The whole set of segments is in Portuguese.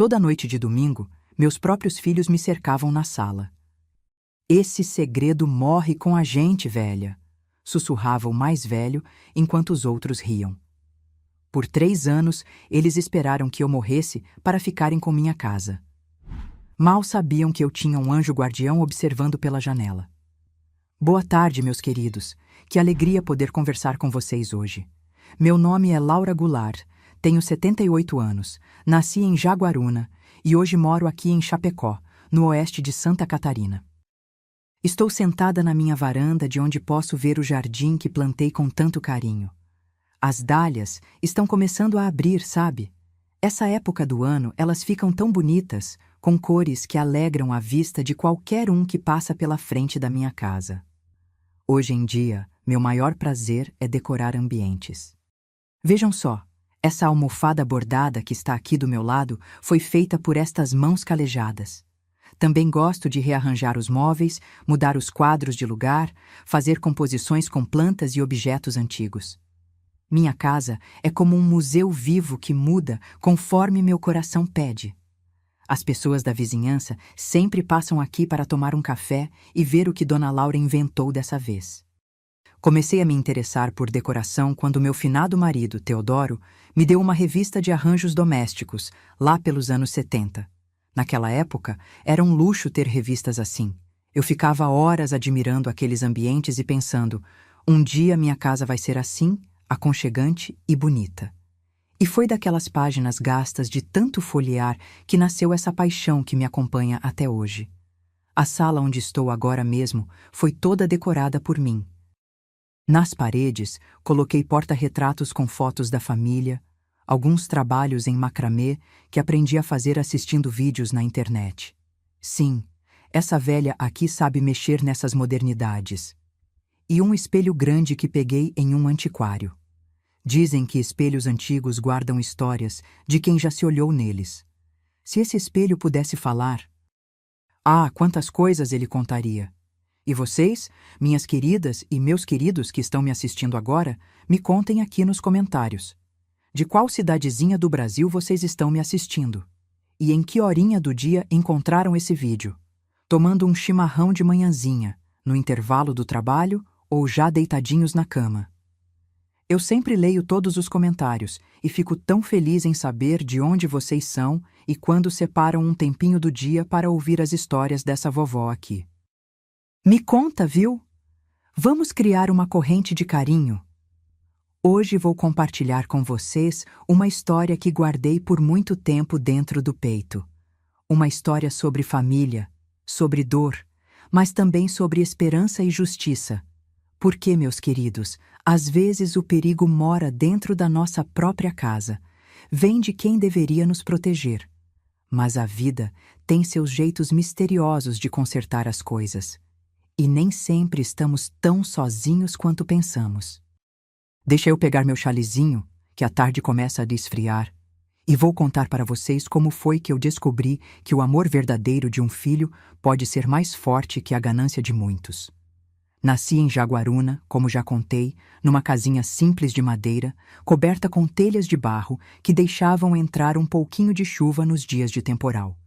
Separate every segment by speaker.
Speaker 1: Toda noite de domingo, meus próprios filhos me cercavam na sala. "Esse segredo morre com a gente, velha", sussurrava o mais velho, enquanto os outros riam. Por 3 anos, eles esperaram que eu morresse para ficarem com minha casa. Mal sabiam que eu tinha um anjo guardião observando pela janela. Boa tarde, meus queridos. Que alegria poder conversar com vocês hoje. Meu nome é Laura Goulart, tenho 78 anos, nasci em Jaguaruna e hoje moro aqui em Chapecó, no oeste de Santa Catarina. Estou sentada na minha varanda de onde posso ver o jardim que plantei com tanto carinho. As dálias estão começando a abrir, sabe? Essa época do ano elas ficam tão bonitas, com cores que alegram a vista de qualquer um que passa pela frente da minha casa. Hoje em dia, meu maior prazer é decorar ambientes. Vejam só, essa almofada bordada que está aqui do meu lado foi feita por estas mãos calejadas. Também gosto de rearranjar os móveis, mudar os quadros de lugar, fazer composições com plantas e objetos antigos. Minha casa é como um museu vivo que muda conforme meu coração pede. As pessoas da vizinhança sempre passam aqui para tomar um café e ver o que Dona Laura inventou dessa vez. Comecei a me interessar por decoração quando meu finado marido, Teodoro, me deu uma revista de arranjos domésticos, lá pelos anos 70. Naquela época, era um luxo ter revistas assim. Eu ficava horas admirando aqueles ambientes e pensando, um dia minha casa vai ser assim, aconchegante e bonita. E foi daquelas páginas gastas de tanto folhear que nasceu essa paixão que me acompanha até hoje. A sala onde estou agora mesmo foi toda decorada por mim. Nas paredes, coloquei porta-retratos com fotos da família, alguns trabalhos em macramê que aprendi a fazer assistindo vídeos na internet. Sim, essa velha aqui sabe mexer nessas modernidades. E um espelho grande que peguei em um antiquário. Dizem que espelhos antigos guardam histórias de quem já se olhou neles. Se esse espelho pudesse falar, quantas coisas ele contaria! E vocês, minhas queridas e meus queridos que estão me assistindo agora, me contem aqui nos comentários. De qual cidadezinha do Brasil vocês estão me assistindo? E em que horinha do dia encontraram esse vídeo? Tomando um chimarrão de manhãzinha, no intervalo do trabalho ou já deitadinhos na cama? Eu sempre leio todos os comentários e fico tão feliz em saber de onde vocês são e quando separam um tempinho do dia para ouvir as histórias dessa vovó aqui. Me conta, viu? Vamos criar uma corrente de carinho. Hoje vou compartilhar com vocês uma história que guardei por muito tempo dentro do peito. Uma história sobre família, sobre dor, mas também sobre esperança e justiça. Porque, meus queridos, às vezes o perigo mora dentro da nossa própria casa, vem de quem deveria nos proteger. Mas a vida tem seus jeitos misteriosos de consertar as coisas. E nem sempre estamos tão sozinhos quanto pensamos. Deixa eu pegar meu chalezinho, que a tarde começa a esfriar, e vou contar para vocês como foi que eu descobri que o amor verdadeiro de um filho pode ser mais forte que a ganância de muitos. Nasci em Jaguaruna, como já contei, numa casinha simples de madeira, coberta com telhas de barro que deixavam entrar um pouquinho de chuva nos dias de temporal.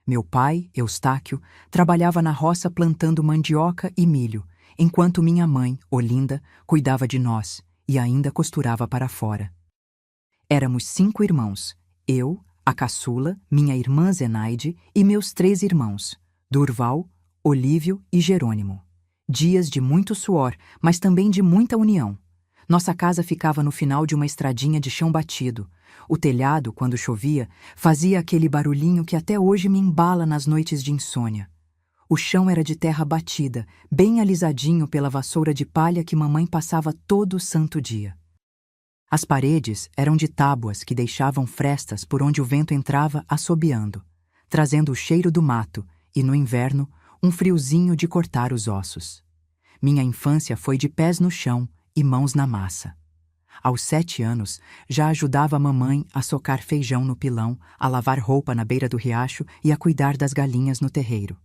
Speaker 1: Meu pai, Eustáquio, trabalhava na roça plantando mandioca e milho, enquanto minha mãe, Olinda, cuidava de nós e ainda costurava para fora. Éramos 5 irmãos, eu, a caçula, minha irmã Zenaide e meus 3 irmãos, Durval, Olívio e Jerônimo. Dias de muito suor, mas também de muita união. Nossa casa ficava no final de uma estradinha de chão batido. O telhado, quando chovia, fazia aquele barulhinho que até hoje me embala nas noites de insônia. O chão era de terra batida, bem alisadinho pela vassoura de palha que mamãe passava todo o santo dia. As paredes eram de tábuas que deixavam frestas por onde o vento entrava assobiando, trazendo o cheiro do mato e, no inverno, um friozinho de cortar os ossos. Minha infância foi de pés no chão e mãos na massa. Aos 7 anos, já ajudava a mamãe a socar feijão no pilão, a lavar roupa na beira do riacho e a cuidar das galinhas no terreiro.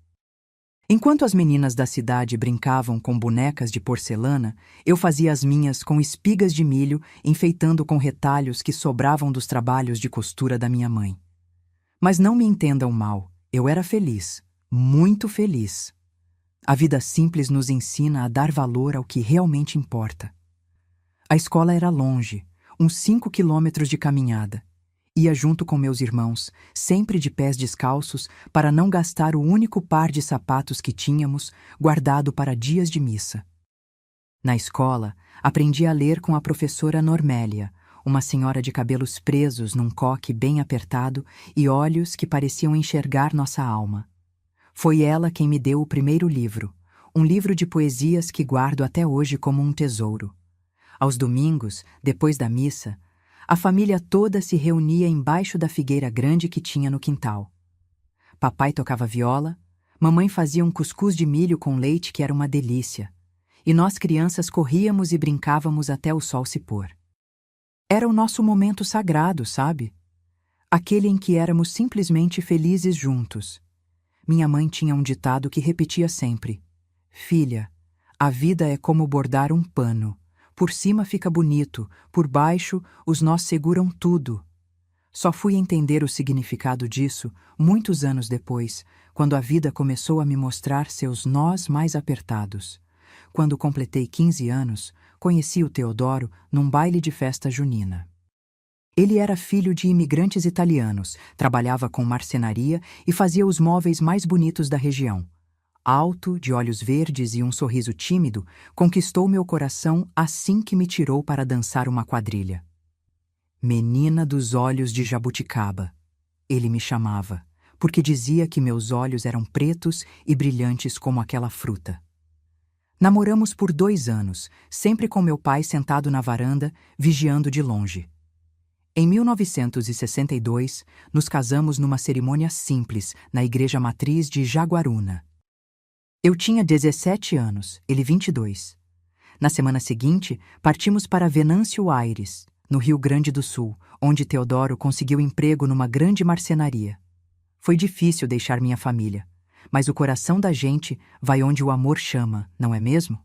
Speaker 1: Enquanto as meninas da cidade brincavam com bonecas de porcelana, eu fazia as minhas com espigas de milho, enfeitando com retalhos que sobravam dos trabalhos de costura da minha mãe. Mas não me entendam mal, eu era feliz, muito feliz. A vida simples nos ensina a dar valor ao que realmente importa. A escola era longe, uns 5 quilômetros de caminhada. Ia junto com meus irmãos, sempre de pés descalços, para não gastar o único par de sapatos que tínhamos, guardado para dias de missa. Na escola, aprendi a ler com a professora Normélia, uma senhora de cabelos presos num coque bem apertado e olhos que pareciam enxergar nossa alma. Foi ela quem me deu o primeiro livro, um livro de poesias que guardo até hoje como um tesouro. Aos domingos, depois da missa, a família toda se reunia embaixo da figueira grande que tinha no quintal. Papai tocava viola, mamãe fazia um cuscuz de milho com leite que era uma delícia, e nós crianças corríamos e brincávamos até o sol se pôr. Era o nosso momento sagrado, sabe? Aquele em que éramos simplesmente felizes juntos. Minha mãe tinha um ditado que repetia sempre: "Filha, a vida é como bordar um pano. Por cima fica bonito, por baixo os nós seguram tudo." Só fui entender o significado disso muitos anos depois, quando a vida começou a me mostrar seus nós mais apertados. Quando completei 15 anos, conheci o Teodoro num baile de festa junina. Ele era filho de imigrantes italianos, trabalhava com marcenaria e fazia os móveis mais bonitos da região. Alto, de olhos verdes e um sorriso tímido, conquistou meu coração assim que me tirou para dançar uma quadrilha. Menina dos olhos de jabuticaba, ele me chamava, porque dizia que meus olhos eram pretos e brilhantes como aquela fruta. Namoramos por 2 anos, sempre com meu pai sentado na varanda, vigiando de longe. Em 1962, nos casamos numa cerimônia simples, na igreja matriz de Jaguaruna. Eu tinha 17 anos, ele 22. Na semana seguinte, partimos para Venâncio Aires, no Rio Grande do Sul, onde Teodoro conseguiu emprego numa grande marcenaria. Foi difícil deixar minha família, mas o coração da gente vai onde o amor chama, não é mesmo?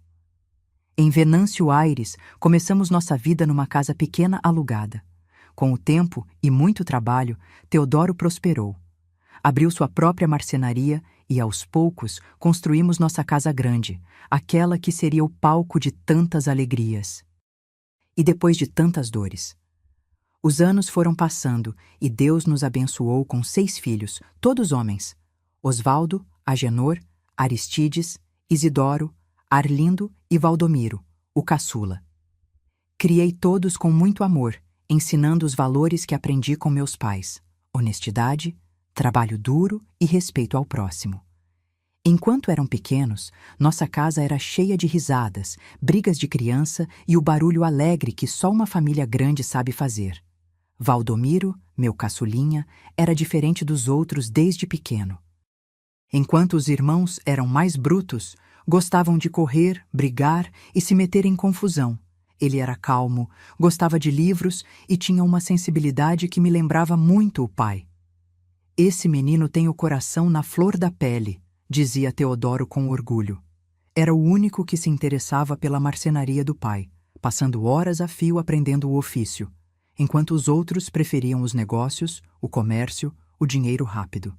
Speaker 1: Em Venâncio Aires, começamos nossa vida numa casa pequena alugada. Com o tempo e muito trabalho, Teodoro prosperou. Abriu sua própria marcenaria e, aos poucos, construímos nossa casa grande, aquela que seria o palco de tantas alegrias. E depois de tantas dores. Os anos foram passando e Deus nos abençoou com 6 filhos, todos homens: Osvaldo, Agenor, Aristides, Isidoro, Arlindo e Valdomiro, o caçula. Criei todos com muito amor, ensinando os valores que aprendi com meus pais: honestidade, trabalho duro e respeito ao próximo. Enquanto eram pequenos, nossa casa era cheia de risadas, brigas de criança e o barulho alegre que só uma família grande sabe fazer. Valdomiro, meu caçulinha, era diferente dos outros desde pequeno. Enquanto os irmãos eram mais brutos, gostavam de correr, brigar e se meter em confusão. Ele era calmo, gostava de livros e tinha uma sensibilidade que me lembrava muito o pai. "Esse menino tem o coração na flor da pele", dizia Teodoro com orgulho. Era o único que se interessava pela marcenaria do pai, passando horas a fio aprendendo o ofício, enquanto os outros preferiam os negócios, o comércio, o dinheiro rápido.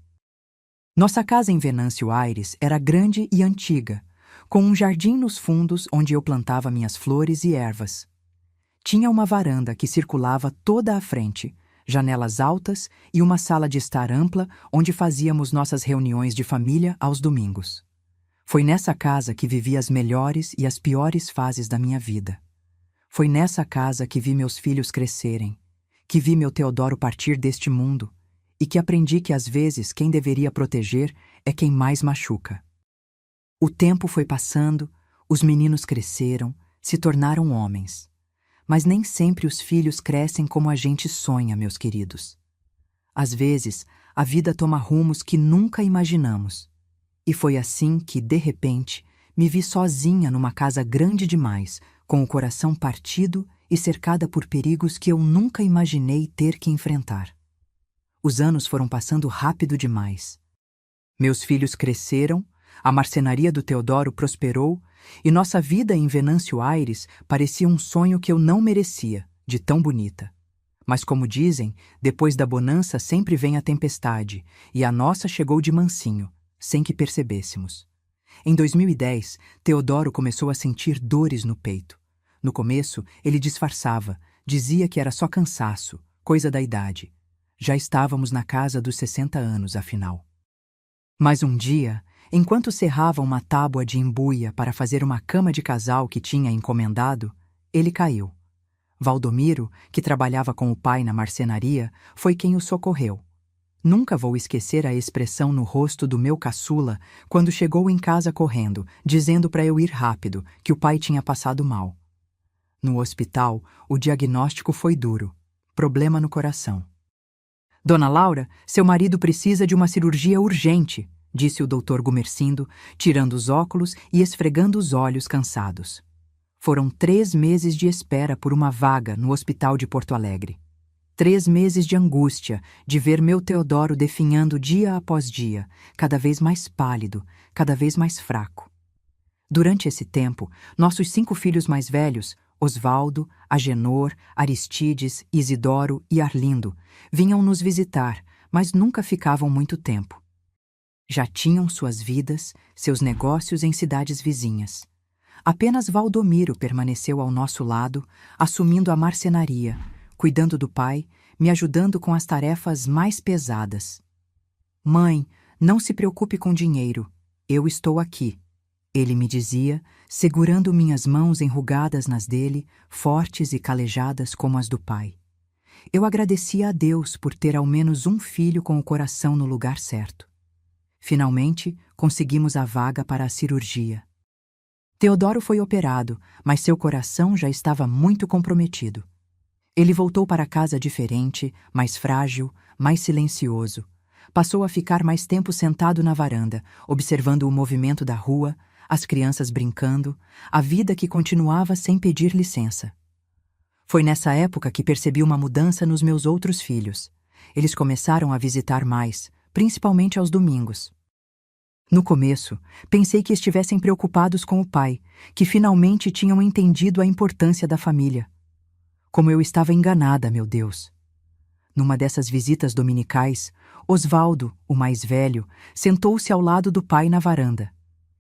Speaker 1: Nossa casa em Venâncio Aires era grande e antiga, com um jardim nos fundos onde eu plantava minhas flores e ervas. Tinha uma varanda que circulava toda à frente, janelas altas e uma sala de estar ampla onde fazíamos nossas reuniões de família aos domingos. Foi nessa casa que vivi as melhores e as piores fases da minha vida. Foi nessa casa que vi meus filhos crescerem, que vi meu Teodoro partir deste mundo e que aprendi que às vezes quem deveria proteger é quem mais machuca. O tempo foi passando, os meninos cresceram, se tornaram homens. Mas nem sempre os filhos crescem como a gente sonha, meus queridos. Às vezes, a vida toma rumos que nunca imaginamos. E foi assim que, de repente, me vi sozinha numa casa grande demais, com o coração partido e cercada por perigos que eu nunca imaginei ter que enfrentar. Os anos foram passando rápido demais. Meus filhos cresceram, a marcenaria do Teodoro prosperou e nossa vida em Venâncio Aires parecia um sonho que eu não merecia, de tão bonita. Mas como dizem, depois da bonança sempre vem a tempestade, e a nossa chegou de mansinho, sem que percebêssemos. Em 2010, Teodoro começou a sentir dores no peito. No começo, ele disfarçava, dizia que era só cansaço, coisa da idade. Já estávamos na casa dos 60 anos, afinal. Mas um dia, enquanto serrava uma tábua de embuia para fazer uma cama de casal que tinha encomendado, ele caiu. Valdomiro, que trabalhava com o pai na marcenaria, foi quem o socorreu. Nunca vou esquecer a expressão no rosto do meu caçula quando chegou em casa correndo, dizendo para eu ir rápido, que o pai tinha passado mal. No hospital, o diagnóstico foi duro. Problema no coração. Dona Laura, seu marido precisa de uma cirurgia urgente, disse o doutor Gumercindo, tirando os óculos e esfregando os olhos cansados. Foram 3 meses de espera por uma vaga no hospital de Porto Alegre. 3 meses de angústia de ver meu Teodoro definhando dia após dia, cada vez mais pálido, cada vez mais fraco. Durante esse tempo, nossos 5 filhos mais velhos, Osvaldo, Agenor, Aristides, Isidoro e Arlindo, vinham nos visitar, mas nunca ficavam muito tempo. Já tinham suas vidas, seus negócios em cidades vizinhas. Apenas Valdomiro permaneceu ao nosso lado, assumindo a marcenaria, cuidando do pai, me ajudando com as tarefas mais pesadas. Mãe, não se preocupe com dinheiro, eu estou aqui, ele me dizia, segurando minhas mãos enrugadas nas dele, fortes e calejadas como as do pai. Eu agradecia a Deus por ter ao menos um filho com o coração no lugar certo. Finalmente, conseguimos a vaga para a cirurgia. Teodoro foi operado, mas seu coração já estava muito comprometido. Ele voltou para casa diferente, mais frágil, mais silencioso. Passou a ficar mais tempo sentado na varanda, observando o movimento da rua, as crianças brincando, a vida que continuava sem pedir licença. Foi nessa época que percebi uma mudança nos meus outros filhos. Eles começaram a visitar mais, principalmente aos domingos. No começo, pensei que estivessem preocupados com o pai, que finalmente tinham entendido a importância da família. Como eu estava enganada, meu Deus! Numa dessas visitas dominicais, Osvaldo, o mais velho, sentou-se ao lado do pai na varanda.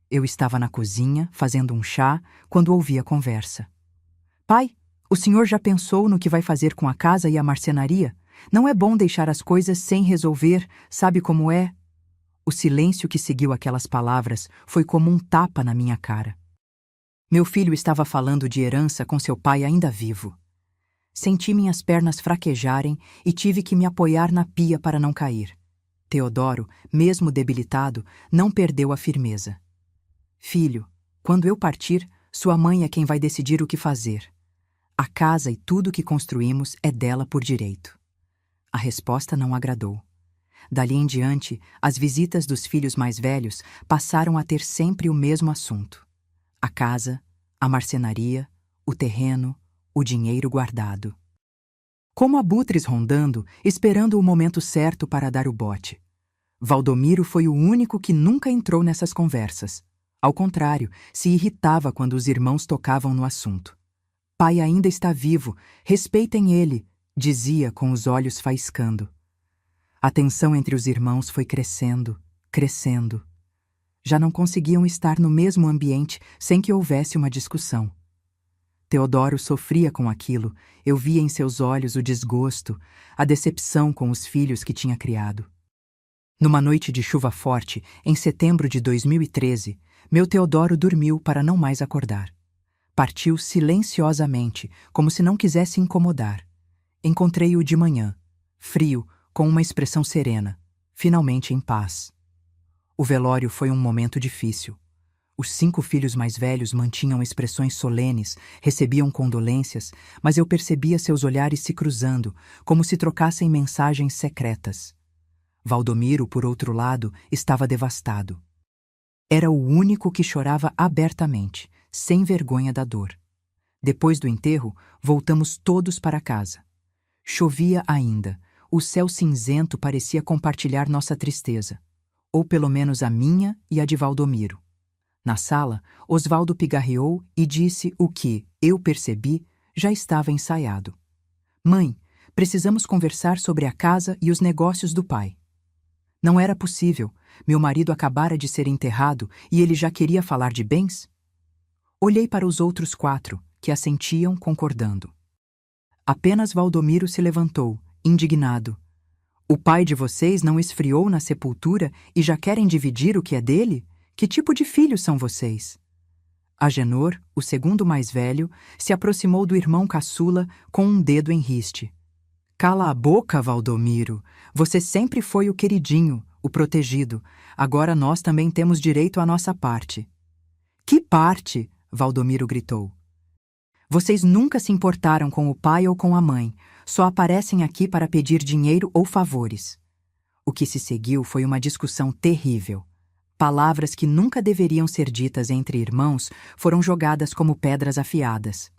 Speaker 1: Eu estava na cozinha, fazendo um chá, quando ouvi a conversa. Pai, o senhor já pensou no que vai fazer com a casa e a marcenaria? Não é bom deixar as coisas sem resolver, sabe como é? O silêncio que seguiu aquelas palavras foi como um tapa na minha cara. Meu filho estava falando de herança com seu pai ainda vivo. Senti minhas pernas fraquejarem e tive que me apoiar na pia para não cair. Teodoro, mesmo debilitado, não perdeu a firmeza. Filho, quando eu partir, sua mãe é quem vai decidir o que fazer. A casa e tudo que construímos é dela por direito. A resposta não agradou. Dali em diante, as visitas dos filhos mais velhos passaram a ter sempre o mesmo assunto: a casa, a marcenaria, o terreno, o dinheiro guardado. Como abutres rondando, esperando o momento certo para dar o bote. Valdomiro foi o único que nunca entrou nessas conversas. Ao contrário, se irritava quando os irmãos tocavam no assunto. Pai ainda está vivo, respeitem ele, dizia com os olhos faiscando. A tensão entre os irmãos foi crescendo, crescendo. Já não conseguiam estar no mesmo ambiente sem que houvesse uma discussão. Teodoro sofria com aquilo, eu via em seus olhos o desgosto, a decepção com os filhos que tinha criado. Numa noite de chuva forte, em setembro de 2013, meu Teodoro dormiu para não mais acordar. Partiu silenciosamente, como se não quisesse incomodar. Encontrei-o de manhã, frio, com uma expressão serena, finalmente em paz. O velório foi um momento difícil. Os 5 filhos mais velhos mantinham expressões solenes, recebiam condolências, mas eu percebia seus olhares se cruzando, como se trocassem mensagens secretas. Valdomiro, por outro lado, estava devastado. Era o único que chorava abertamente, sem vergonha da dor. Depois do enterro, voltamos todos para casa. Chovia ainda. O céu cinzento parecia compartilhar nossa tristeza, ou pelo menos a minha e a de Valdomiro. Na sala, Osvaldo pigarreou e disse o que, eu percebi, já estava ensaiado. Mãe, Precisamos conversar sobre a casa e os negócios do pai. Não era possível. Meu marido acabara de ser enterrado e ele já queria falar de bens? Olhei para os outros 4, que assentiam concordando. Apenas Valdomiro se levantou, indignado. O pai de vocês não esfriou na sepultura e já querem dividir o que é dele? Que tipo de filhos são vocês? Agenor, o segundo mais velho, se aproximou do irmão caçula com um dedo em riste. Cala a boca, Valdomiro. Você sempre foi o queridinho, o protegido. Agora nós também temos direito à nossa parte. Que parte? Valdomiro gritou. Vocês nunca se importaram com o pai ou com a mãe, só aparecem aqui para pedir dinheiro ou favores. O que se seguiu foi uma discussão terrível. Palavras que nunca deveriam ser ditas entre irmãos foram jogadas como pedras afiadas.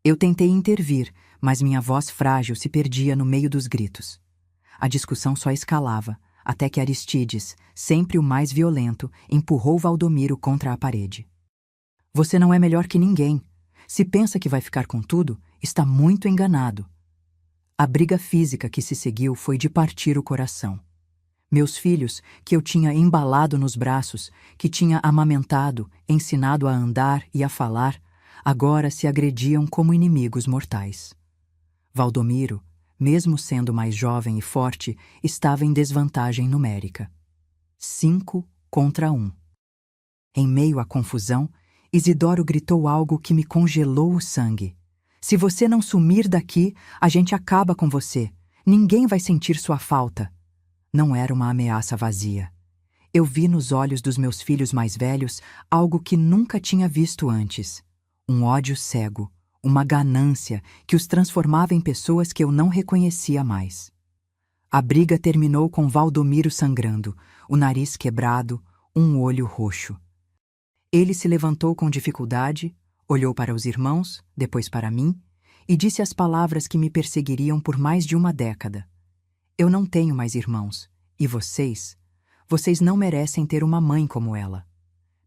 Speaker 1: Eu tentei intervir, mas minha voz frágil se perdia no meio dos gritos. A discussão só escalava, até que Aristides, sempre o mais violento, empurrou Valdomiro contra a parede. Você não é melhor que ninguém. Se pensa que vai ficar com tudo, está muito enganado. A briga física que se seguiu foi de partir o coração. Meus filhos, que eu tinha embalado nos braços, que tinha amamentado, ensinado a andar e a falar, agora se agrediam como inimigos mortais. Valdomiro, mesmo sendo mais jovem e forte, estava em desvantagem numérica. 5 contra 1. Em meio à confusão, Isidoro gritou algo que me congelou o sangue. Se você não sumir daqui, a gente acaba com você. Ninguém vai sentir sua falta. Não era uma ameaça vazia. Eu vi nos olhos dos meus filhos mais velhos algo que nunca tinha visto antes. Um ódio cego, uma ganância que os transformava em pessoas que eu não reconhecia mais. A briga terminou com Valdomiro sangrando, o nariz quebrado, um olho roxo. Ele se levantou com dificuldade, olhou para os irmãos, depois para mim, e disse as palavras que me perseguiriam por mais de uma década. Eu não tenho mais irmãos, e vocês não merecem ter uma mãe como ela.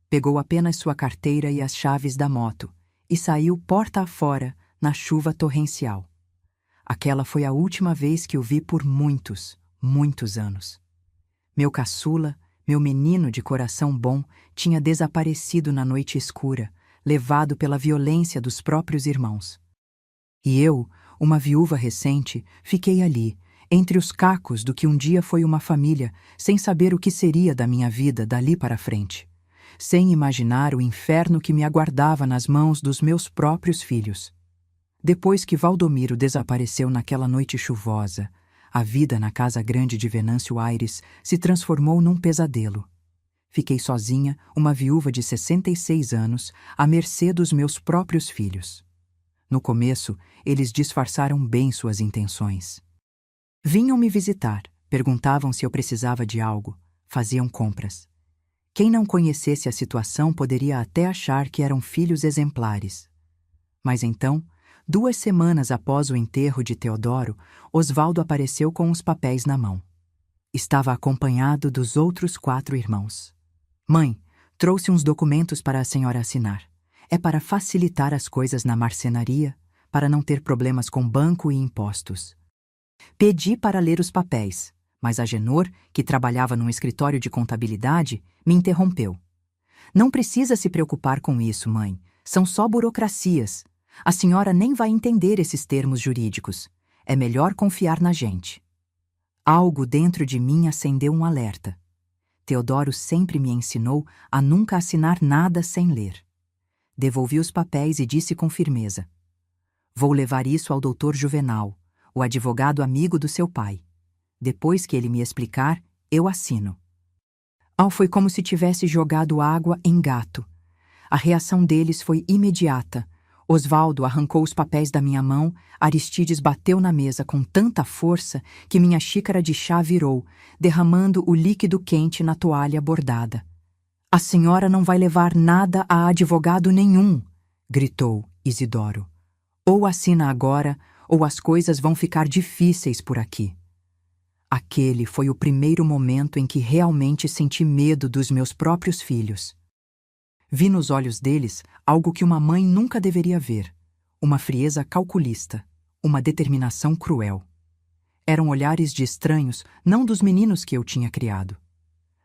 Speaker 1: Pegou apenas sua carteira e as chaves da moto, e saiu porta afora, na chuva torrencial. Aquela foi a última vez que o vi por muitos, muitos anos. Meu caçula, meu menino de coração bom, tinha desaparecido na noite escura, levado pela violência dos próprios irmãos. E eu, uma viúva recente, fiquei ali, entre os cacos do que um dia foi uma família, sem saber o que seria da minha vida dali para frente, sem imaginar o inferno que me aguardava nas mãos dos meus próprios filhos. Depois que Valdomiro desapareceu naquela noite chuvosa, a vida na casa grande de Venâncio Aires se transformou num pesadelo. Fiquei sozinha, uma viúva de 66 anos, à mercê dos meus próprios filhos. No começo, eles disfarçaram bem suas intenções. Vinham me visitar, perguntavam se eu precisava de algo, faziam compras. Quem não conhecesse a situação poderia até achar que eram filhos exemplares. Mas então, 2 semanas após o enterro de Teodoro, Osvaldo apareceu com os papéis na mão. Estava acompanhado dos outros 4 irmãos. Mãe, trouxe uns documentos para a senhora assinar. É para facilitar as coisas na marcenaria, para não ter problemas com banco e impostos. Pedi para ler os papéis, mas Agenor, que trabalhava num escritório de contabilidade, me interrompeu. Não precisa se preocupar com isso, mãe. São só burocracias. A senhora nem vai entender esses termos jurídicos. É melhor confiar na gente. Algo dentro de mim acendeu um alerta. Teodoro sempre me ensinou a nunca assinar nada sem ler. Devolvi os papéis e disse com firmeza: vou levar isso ao doutor Juvenal, o advogado amigo do seu pai. Depois que ele me explicar, eu assino. Foi como se tivesse jogado água em gato. A reação deles foi imediata. Osvaldo arrancou os papéis da minha mão, Aristides bateu na mesa com tanta força que minha xícara de chá virou, derramando o líquido quente na toalha bordada. A senhora não vai levar nada a advogado nenhum, gritou Isidoro. Ou assina agora, ou as coisas vão ficar difíceis por aqui. Aquele foi o primeiro momento em que realmente senti medo dos meus próprios filhos. Vi nos olhos deles algo que uma mãe nunca deveria ver, uma frieza calculista, uma determinação cruel. Eram olhares de estranhos, não dos meninos que eu tinha criado.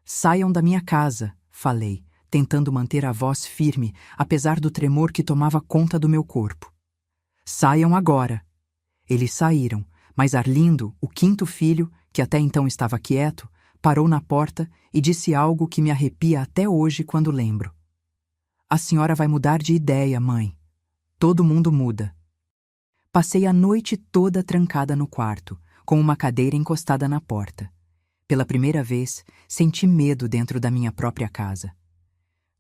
Speaker 1: Saiam da minha casa, falei, tentando manter a voz firme, apesar do tremor que tomava conta do meu corpo. Saiam agora. Eles saíram, mas Arlindo, o quinto filho, que até então estava quieto, parou na porta e disse algo que me arrepia até hoje quando lembro. A senhora vai mudar de ideia, mãe. Todo mundo muda. Passei a noite toda trancada no quarto, com uma cadeira encostada na porta. Pela primeira vez, senti medo dentro da minha própria casa.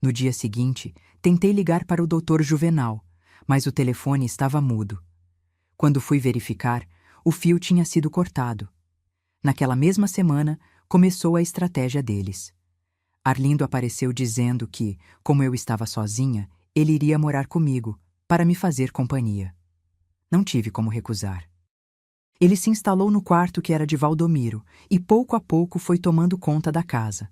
Speaker 1: No dia seguinte, tentei ligar para o Dr. Juvenal, mas o telefone estava mudo. Quando fui verificar, o fio tinha sido cortado. Naquela mesma semana, começou a estratégia deles. Arlindo apareceu dizendo que, como eu estava sozinha, ele iria morar comigo, para me fazer companhia. Não tive como recusar. Ele se instalou no quarto que era de Valdomiro e pouco a pouco foi tomando conta da casa.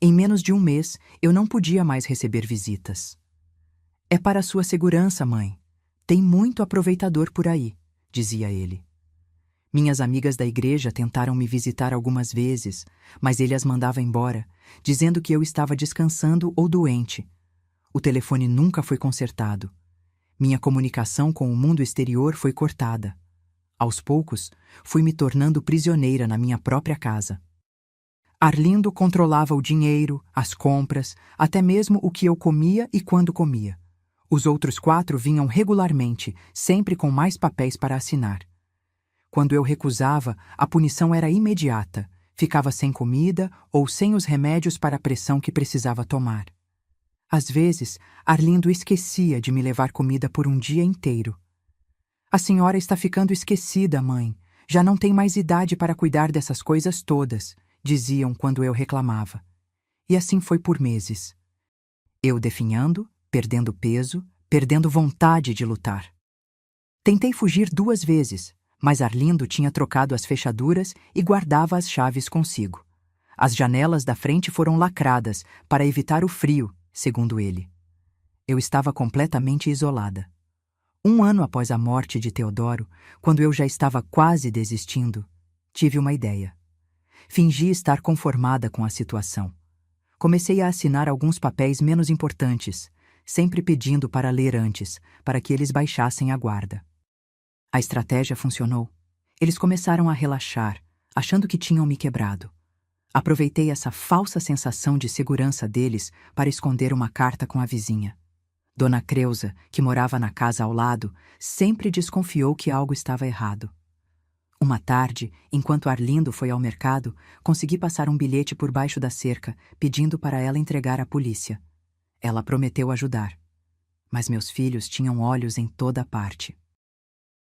Speaker 1: Em menos de um mês, eu não podia mais receber visitas. É para sua segurança, mãe. Tem muito aproveitador por aí, dizia ele. Minhas amigas da igreja tentaram me visitar algumas vezes, mas ele as mandava embora, dizendo que eu estava descansando ou doente. O telefone nunca foi consertado. Minha comunicação com o mundo exterior foi cortada. Aos poucos, fui me tornando prisioneira na minha própria casa. Arlindo controlava o dinheiro, as compras, até mesmo o que eu comia e quando comia. Os outros 4 vinham regularmente, sempre com mais papéis para assinar. Quando eu recusava, a punição era imediata. Ficava sem comida ou sem os remédios para a pressão que precisava tomar. Às vezes, Arlindo esquecia de me levar comida por um dia inteiro. A senhora está ficando esquecida, mãe. Já não tem mais idade para cuidar dessas coisas todas, diziam quando eu reclamava. E assim foi por meses. Eu definhando, perdendo peso, perdendo vontade de lutar. Tentei fugir 2 vezes, mas Arlindo tinha trocado as fechaduras e guardava as chaves consigo. As janelas da frente foram lacradas para evitar o frio, segundo ele. Eu estava completamente isolada. 1 ano após a morte de Teodoro, quando eu já estava quase desistindo, tive uma ideia. Fingi estar conformada com a situação. Comecei a assinar alguns papéis menos importantes, sempre pedindo para ler antes, para que eles baixassem a guarda. A estratégia funcionou. Eles começaram a relaxar, achando que tinham me quebrado. Aproveitei essa falsa sensação de segurança deles para esconder uma carta com a vizinha. Dona Creusa, que morava na casa ao lado, sempre desconfiou que algo estava errado. Uma tarde, enquanto Arlindo foi ao mercado, consegui passar um bilhete por baixo da cerca, pedindo para ela entregar à polícia. Ela prometeu ajudar. Mas meus filhos tinham olhos em toda parte.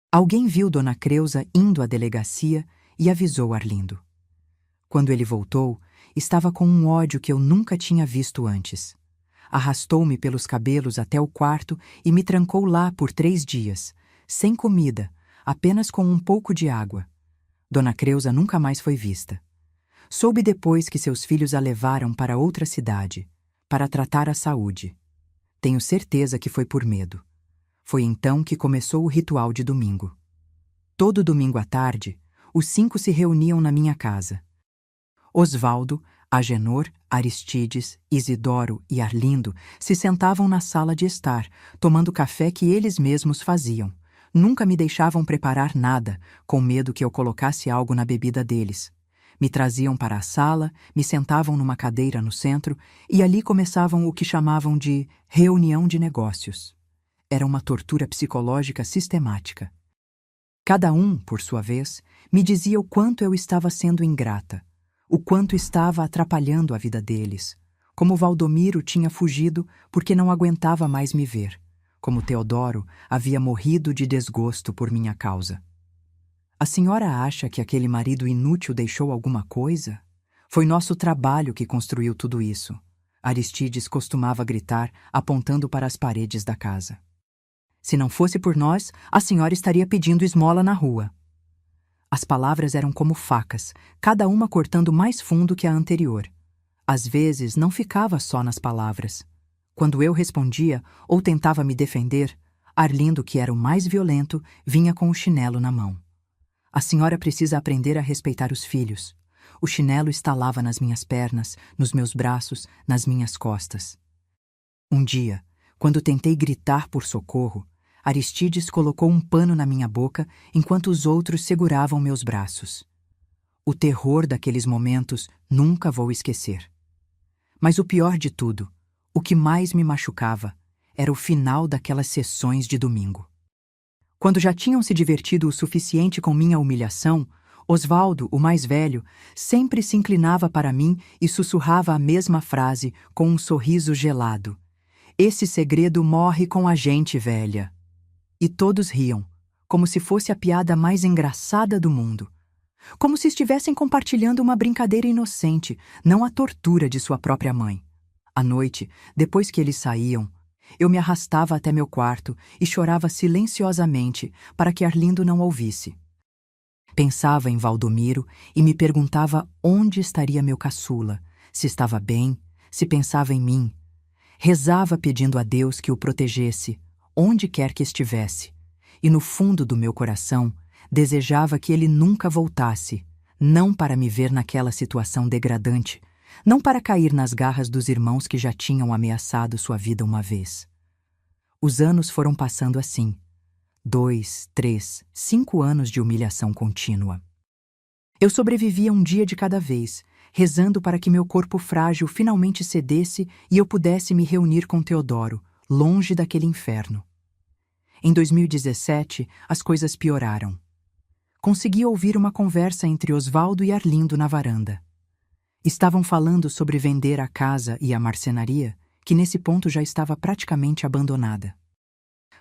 Speaker 1: Alguém viu Dona Creusa indo à delegacia e avisou Arlindo. Quando ele voltou, estava com um ódio que eu nunca tinha visto antes. Arrastou-me pelos cabelos até o quarto e me trancou lá por 3 dias, sem comida, apenas com um pouco de água. Dona Creusa nunca mais foi vista. Soube depois que seus filhos a levaram para outra cidade, para tratar a saúde. Tenho certeza que foi por medo. Foi então que começou o ritual de domingo. Todo domingo à tarde, os 5 se reuniam na minha casa. Osvaldo, Agenor, Aristides, Isidoro e Arlindo se sentavam na sala de estar, tomando café que eles mesmos faziam. Nunca me deixavam preparar nada, com medo que eu colocasse algo na bebida deles. Me traziam para a sala, me sentavam numa cadeira no centro e ali começavam o que chamavam de reunião de negócios. Era uma tortura psicológica sistemática. Cada um, por sua vez, me dizia o quanto eu estava sendo ingrata, o quanto estava atrapalhando a vida deles, como Valdomiro tinha fugido porque não aguentava mais me ver, como Teodoro havia morrido de desgosto por minha causa. A senhora acha que aquele marido inútil deixou alguma coisa? Foi nosso trabalho que construiu tudo isso, Aristides costumava gritar, apontando para as paredes da casa. Se não fosse por nós, a senhora estaria pedindo esmola na rua. As palavras eram como facas, cada uma cortando mais fundo que a anterior. Às vezes, não ficava só nas palavras. Quando eu respondia ou tentava me defender, Arlindo, que era o mais violento, vinha com o chinelo na mão. A senhora precisa aprender a respeitar os filhos. O chinelo estalava nas minhas pernas, nos meus braços, nas minhas costas. Um dia, quando tentei gritar por socorro, Aristides colocou um pano na minha boca enquanto os outros seguravam meus braços. O terror daqueles momentos nunca vou esquecer. Mas o pior de tudo, o que mais me machucava, era o final daquelas sessões de domingo. Quando já tinham se divertido o suficiente com minha humilhação, Osvaldo, o mais velho, sempre se inclinava para mim e sussurrava a mesma frase com um sorriso gelado. Esse segredo morre com a gente velha. E todos riam, como se fosse a piada mais engraçada do mundo. Como se estivessem compartilhando uma brincadeira inocente, não a tortura de sua própria mãe. À noite, depois que eles saíam, eu me arrastava até meu quarto e chorava silenciosamente para que Arlindo não ouvisse. Pensava em Valdomiro e me perguntava onde estaria meu caçula, se estava bem, se pensava em mim. Rezava pedindo a Deus que o protegesse, onde quer que estivesse, e no fundo do meu coração desejava que ele nunca voltasse, não para me ver naquela situação degradante, não para cair nas garras dos irmãos que já tinham ameaçado sua vida uma vez. Os anos foram passando assim. 2, 3, 5 anos de humilhação contínua. Eu sobrevivia um dia de cada vez, rezando para que meu corpo frágil finalmente cedesse e eu pudesse me reunir com Teodoro, longe daquele inferno. Em 2017, as coisas pioraram. Consegui ouvir uma conversa entre Osvaldo e Arlindo na varanda. Estavam falando sobre vender a casa e a marcenaria, que nesse ponto já estava praticamente abandonada.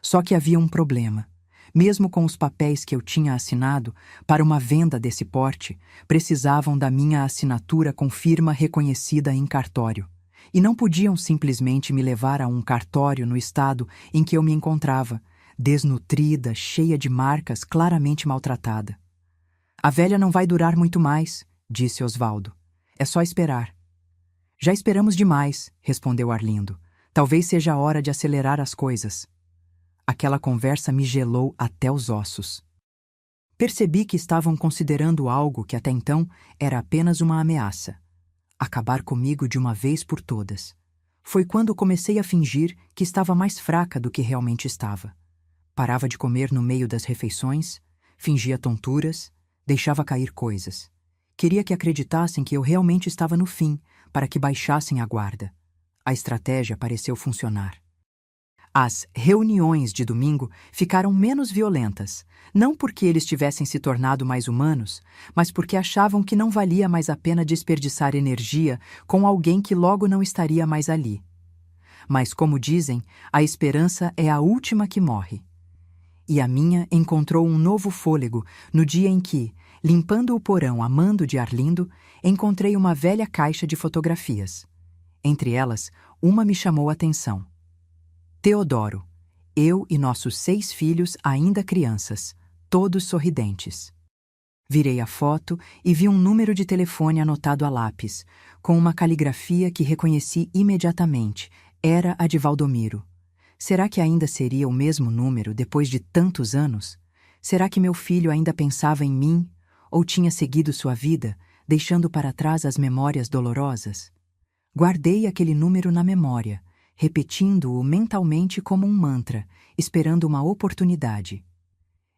Speaker 1: Só que havia um problema. Mesmo com os papéis que eu tinha assinado, para uma venda desse porte, precisavam da minha assinatura com firma reconhecida em cartório. E não podiam simplesmente me levar a um cartório no estado em que eu me encontrava, desnutrida, cheia de marcas, claramente maltratada. A velha não vai durar muito mais, disse Osvaldo. É só esperar. Já esperamos demais, respondeu Arlindo. Talvez seja a hora de acelerar as coisas. Aquela conversa me gelou até os ossos. Percebi que estavam considerando algo que até então era apenas uma ameaça. Acabar comigo de uma vez por todas. Foi quando comecei a fingir que estava mais fraca do que realmente estava. Parava de comer no meio das refeições, fingia tonturas, deixava cair coisas. Queria que acreditassem que eu realmente estava no fim, para que baixassem a guarda. A estratégia pareceu funcionar. As reuniões de domingo ficaram menos violentas, não porque eles tivessem se tornado mais humanos, mas porque achavam que não valia mais a pena desperdiçar energia com alguém que logo não estaria mais ali. Mas, como dizem, a esperança é a última que morre. E a minha encontrou um novo fôlego no dia em que, limpando o porão a mando de Arlindo, encontrei uma velha caixa de fotografias. Entre elas, uma me chamou a atenção. Teodoro, eu e nossos 6 filhos ainda crianças, todos sorridentes. Virei a foto e vi um número de telefone anotado a lápis, com uma caligrafia que reconheci imediatamente. Era a de Valdomiro. Será que ainda seria o mesmo número depois de tantos anos? Será que meu filho ainda pensava em mim, ou tinha seguido sua vida, deixando para trás as memórias dolorosas? Guardei aquele número na memória, repetindo-o mentalmente como um mantra, esperando uma oportunidade.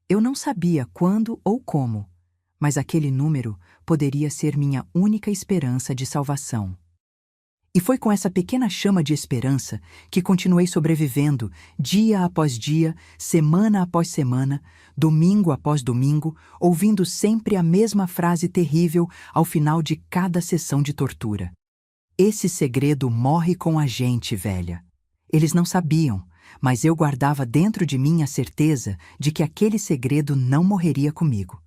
Speaker 1: Eu não sabia quando ou como, mas aquele número poderia ser minha única esperança de salvação. E foi com essa pequena chama de esperança que continuei sobrevivendo, dia após dia, semana após semana, domingo após domingo, ouvindo sempre a mesma frase terrível ao final de cada sessão de tortura. Esse segredo morre com a gente, velha. Eles não sabiam, mas eu guardava dentro de mim a certeza de que aquele segredo não morreria comigo.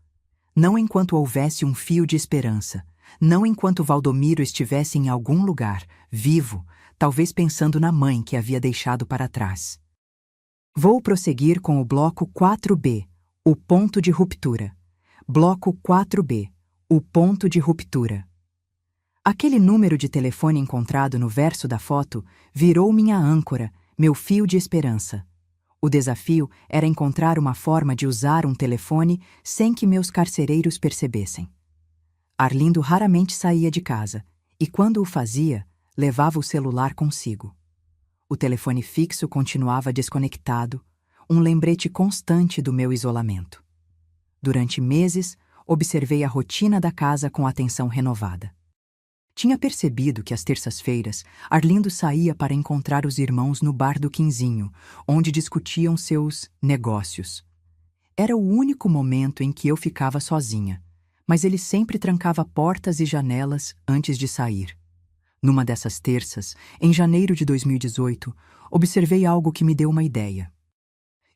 Speaker 1: Não enquanto houvesse um fio de esperança, não enquanto Valdomiro estivesse em algum lugar, vivo, talvez pensando na mãe que havia deixado para trás. Vou prosseguir com o bloco 4B, o ponto de ruptura. Bloco 4B, o ponto de ruptura. Aquele número de telefone encontrado no verso da foto virou minha âncora, meu fio de esperança. O desafio era encontrar uma forma de usar um telefone sem que meus carcereiros percebessem. Arlindo raramente saía de casa, e quando o fazia, levava o celular consigo. O telefone fixo continuava desconectado, um lembrete constante do meu isolamento. Durante meses, observei a rotina da casa com atenção renovada. Tinha percebido que às terças-feiras, Arlindo saía para encontrar os irmãos no bar do Quinzinho, onde discutiam seus negócios. Era o único momento em que eu ficava sozinha, mas ele sempre trancava portas e janelas antes de sair. Numa dessas terças, em janeiro de 2018, observei algo que me deu uma ideia.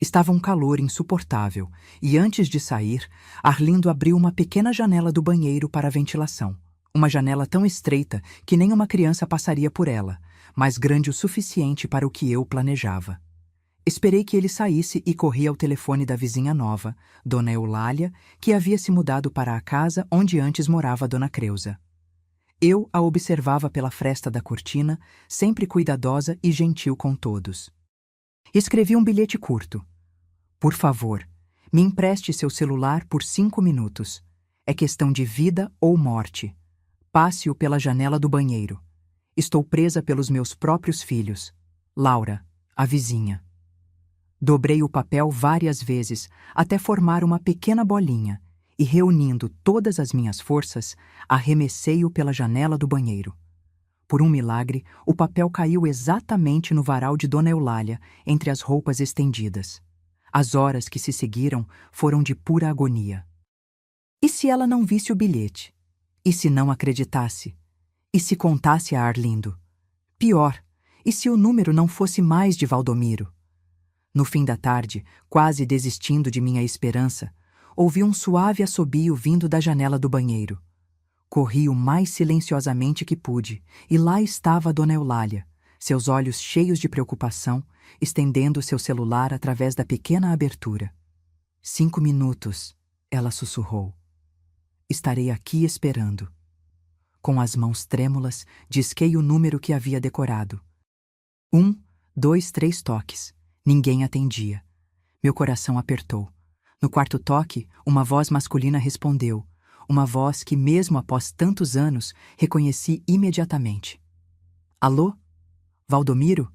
Speaker 1: Estava um calor insuportável e, antes de sair, Arlindo abriu uma pequena janela do banheiro para a ventilação. Uma janela tão estreita que nem uma criança passaria por ela, mas grande o suficiente para o que eu planejava. Esperei que ele saísse e corri ao telefone da vizinha nova, Dona Eulália, que havia se mudado para a casa onde antes morava Dona Creusa. Eu a observava pela fresta da cortina, sempre cuidadosa e gentil com todos. Escrevi um bilhete curto. Por favor, me empreste seu celular por 5 minutos. É questão de vida ou morte. Passe-o pela janela do banheiro. Estou presa pelos meus próprios filhos. Laura, a vizinha. Dobrei o papel várias vezes, até formar uma pequena bolinha, e reunindo todas as minhas forças, arremessei-o pela janela do banheiro. Por um milagre, o papel caiu exatamente no varal de Dona Eulália, entre as roupas estendidas. As horas que se seguiram foram de pura agonia. E se ela não visse o bilhete? E se não acreditasse? E se contasse a Arlindo? Pior, e se o número não fosse mais de Valdomiro? No fim da tarde, quase desistindo de minha esperança, ouvi um suave assobio vindo da janela do banheiro. Corri o mais silenciosamente que pude, e lá estava a Dona Eulália, seus olhos cheios de preocupação, estendendo seu celular através da pequena abertura. 5 minutos, ela sussurrou. Estarei aqui esperando. Com as mãos trêmulas, disquei o número que havia decorado. 1, 2, 3 toques. Ninguém atendia. Meu coração apertou. No quarto toque, uma voz masculina respondeu, uma voz que, mesmo após tantos anos, reconheci imediatamente. Alô? Valdomiro?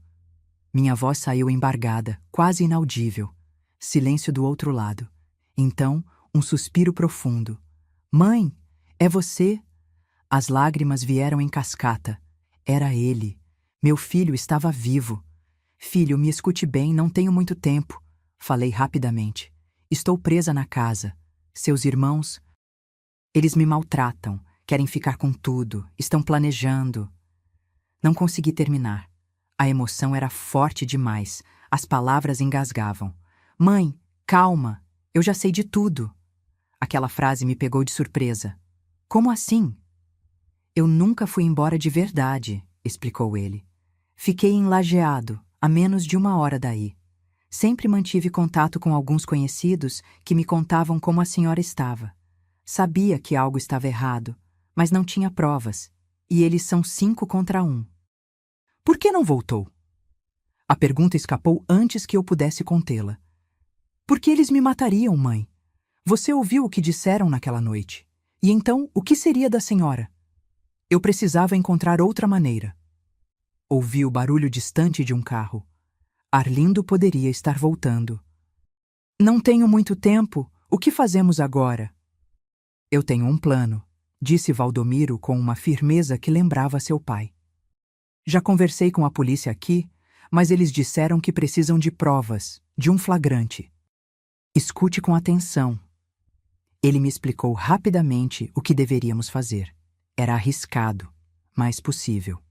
Speaker 1: Minha voz saiu embargada, quase inaudível. Silêncio do outro lado. Então, um suspiro profundo. Mãe, é você? As lágrimas vieram em cascata. Era ele. Meu filho estava vivo. Filho, me escute bem, não tenho muito tempo. Falei rapidamente. Estou presa na casa. Seus irmãos... Eles me maltratam, querem ficar com tudo, estão planejando. Não consegui terminar. A emoção era forte demais, as palavras engasgavam. Mãe, calma, eu já sei de tudo. Aquela frase me pegou de surpresa. Como assim? Eu nunca fui embora de verdade, explicou ele. Fiquei em Lajeado, a menos de 1 hora daí. Sempre mantive contato com alguns conhecidos que me contavam como a senhora estava. Sabia que algo estava errado, mas não tinha provas, e eles são 5 contra 1. Por que não voltou? A pergunta escapou antes que eu pudesse contê-la. Porque eles me matariam, mãe. Você ouviu o que disseram naquela noite. E então, o que seria da senhora? Eu precisava encontrar outra maneira. Ouvi o barulho distante de um carro. Arlindo poderia estar voltando. Não tenho muito tempo. O que fazemos agora? Eu tenho um plano, disse Valdomiro com uma firmeza que lembrava seu pai. Já conversei com a polícia aqui, mas eles disseram que precisam de provas, de um flagrante. Escute com atenção. Ele me explicou rapidamente o que deveríamos fazer. Era arriscado, mas possível.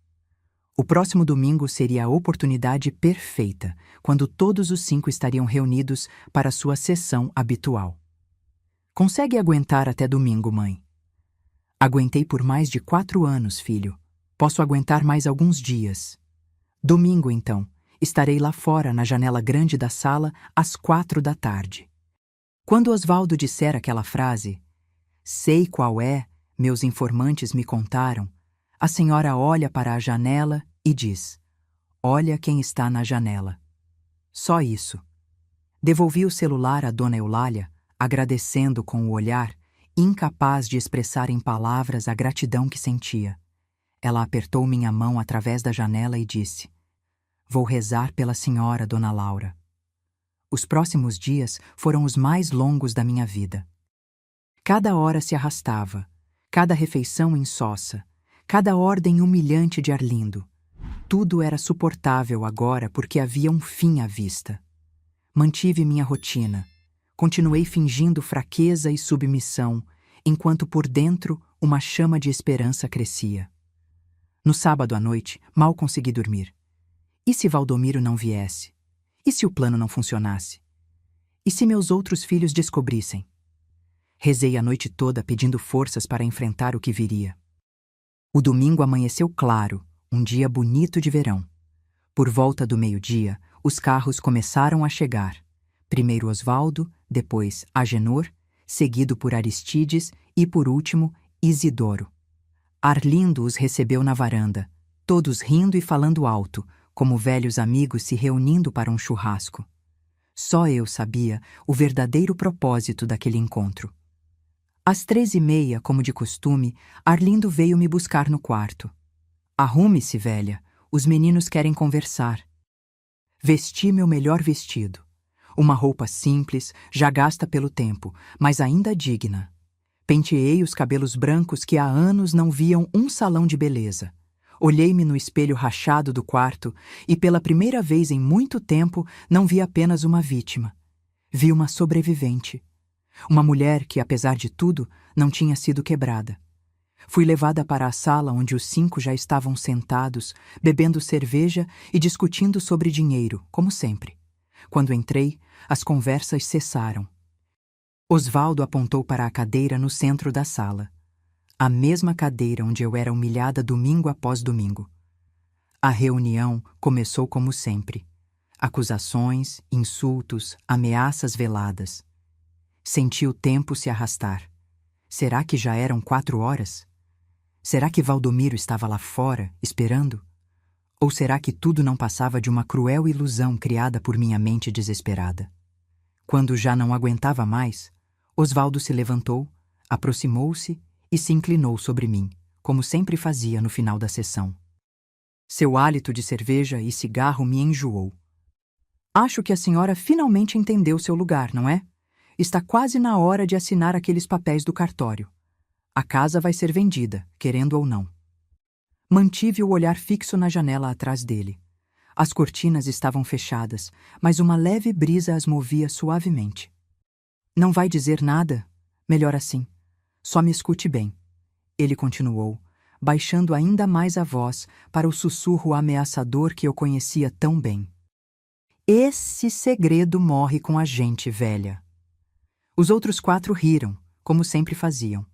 Speaker 1: O próximo domingo seria a oportunidade perfeita, quando todos os 5 estariam reunidos para sua sessão habitual. Consegue aguentar até domingo, mãe? Aguentei por mais de 4 anos, filho. Posso aguentar mais alguns dias. Domingo, então, estarei lá fora, na janela grande da sala, às 4 da tarde. Quando Osvaldo disser aquela frase, sei qual é, meus informantes me contaram, a senhora olha para a janela e diz, olha quem está na janela. Só isso. Devolvi o celular à dona Eulália, agradecendo com o olhar, incapaz de expressar em palavras a gratidão que sentia. Ela apertou minha mão através da janela e disse: "Vou rezar pela senhora, dona Laura." Os próximos dias foram os mais longos da minha vida. Cada hora se arrastava, cada refeição insossa, cada ordem humilhante de Arlindo. Tudo era suportável agora porque havia um fim à vista. Mantive minha rotina. Continuei fingindo fraqueza e submissão, enquanto por dentro uma chama de esperança crescia. No sábado à noite, mal consegui dormir. E se Valdomiro não viesse? E se o plano não funcionasse? E se meus outros filhos descobrissem? Rezei a noite toda pedindo forças para enfrentar o que viria. O domingo amanheceu claro, um dia bonito de verão. Por volta do meio-dia, os carros começaram a chegar. Primeiro Osvaldo, depois Agenor, seguido por Aristides e, por último, Isidoro. Arlindo os recebeu na varanda, todos rindo e falando alto, como velhos amigos se reunindo para um churrasco. Só eu sabia o verdadeiro propósito daquele encontro. Às 3h30, como de costume, Arlindo veio me buscar no quarto. "Arrume-se, velha, os meninos querem conversar." Vesti meu melhor vestido. Uma roupa simples, já gasta pelo tempo, mas ainda digna. Penteei os cabelos brancos que há anos não viam um salão de beleza. Olhei-me no espelho rachado do quarto e, pela primeira vez em muito tempo, não vi apenas uma vítima. Vi uma sobrevivente. Uma mulher que, apesar de tudo, não tinha sido quebrada. Fui levada para a sala onde os 5 já estavam sentados, bebendo cerveja e discutindo sobre dinheiro, como sempre. Quando entrei, as conversas cessaram. Osvaldo apontou para a cadeira no centro da sala. A mesma cadeira onde eu era humilhada domingo após domingo. A reunião começou como sempre. Acusações, insultos, ameaças veladas. Senti o tempo se arrastar. Será que já eram 4 horas? Será que Valdomiro estava lá fora, esperando? Ou será que tudo não passava de uma cruel ilusão criada por minha mente desesperada? Quando já não aguentava mais, Osvaldo se levantou, aproximou-se e se inclinou sobre mim, como sempre fazia no final da sessão. Seu hálito de cerveja e cigarro me enjoou. "Acho que a senhora finalmente entendeu seu lugar, não é? Está quase na hora de assinar aqueles papéis do cartório. A casa vai ser vendida, querendo ou não." Mantive o olhar fixo na janela atrás dele. As cortinas estavam fechadas, mas uma leve brisa as movia suavemente. "Não vai dizer nada? Melhor assim. Só me escute bem." Ele continuou, baixando ainda mais a voz para o sussurro ameaçador que eu conhecia tão bem. "Esse segredo morre com a gente, velha." Os outros 4 riram, como sempre faziam.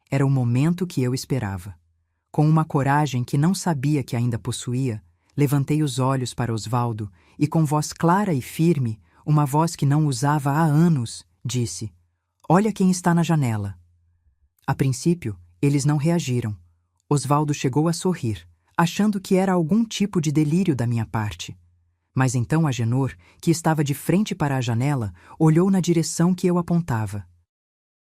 Speaker 1: Era o momento que eu esperava. Com uma coragem que não sabia que ainda possuía, levantei os olhos para Osvaldo e, com voz clara e firme, uma voz que não usava há anos, disse: "Olha quem está na janela." A princípio, eles não reagiram. Osvaldo chegou a sorrir, achando que era algum tipo de delírio da minha parte. Mas então Agenor, que estava de frente para a janela, olhou na direção que eu apontava.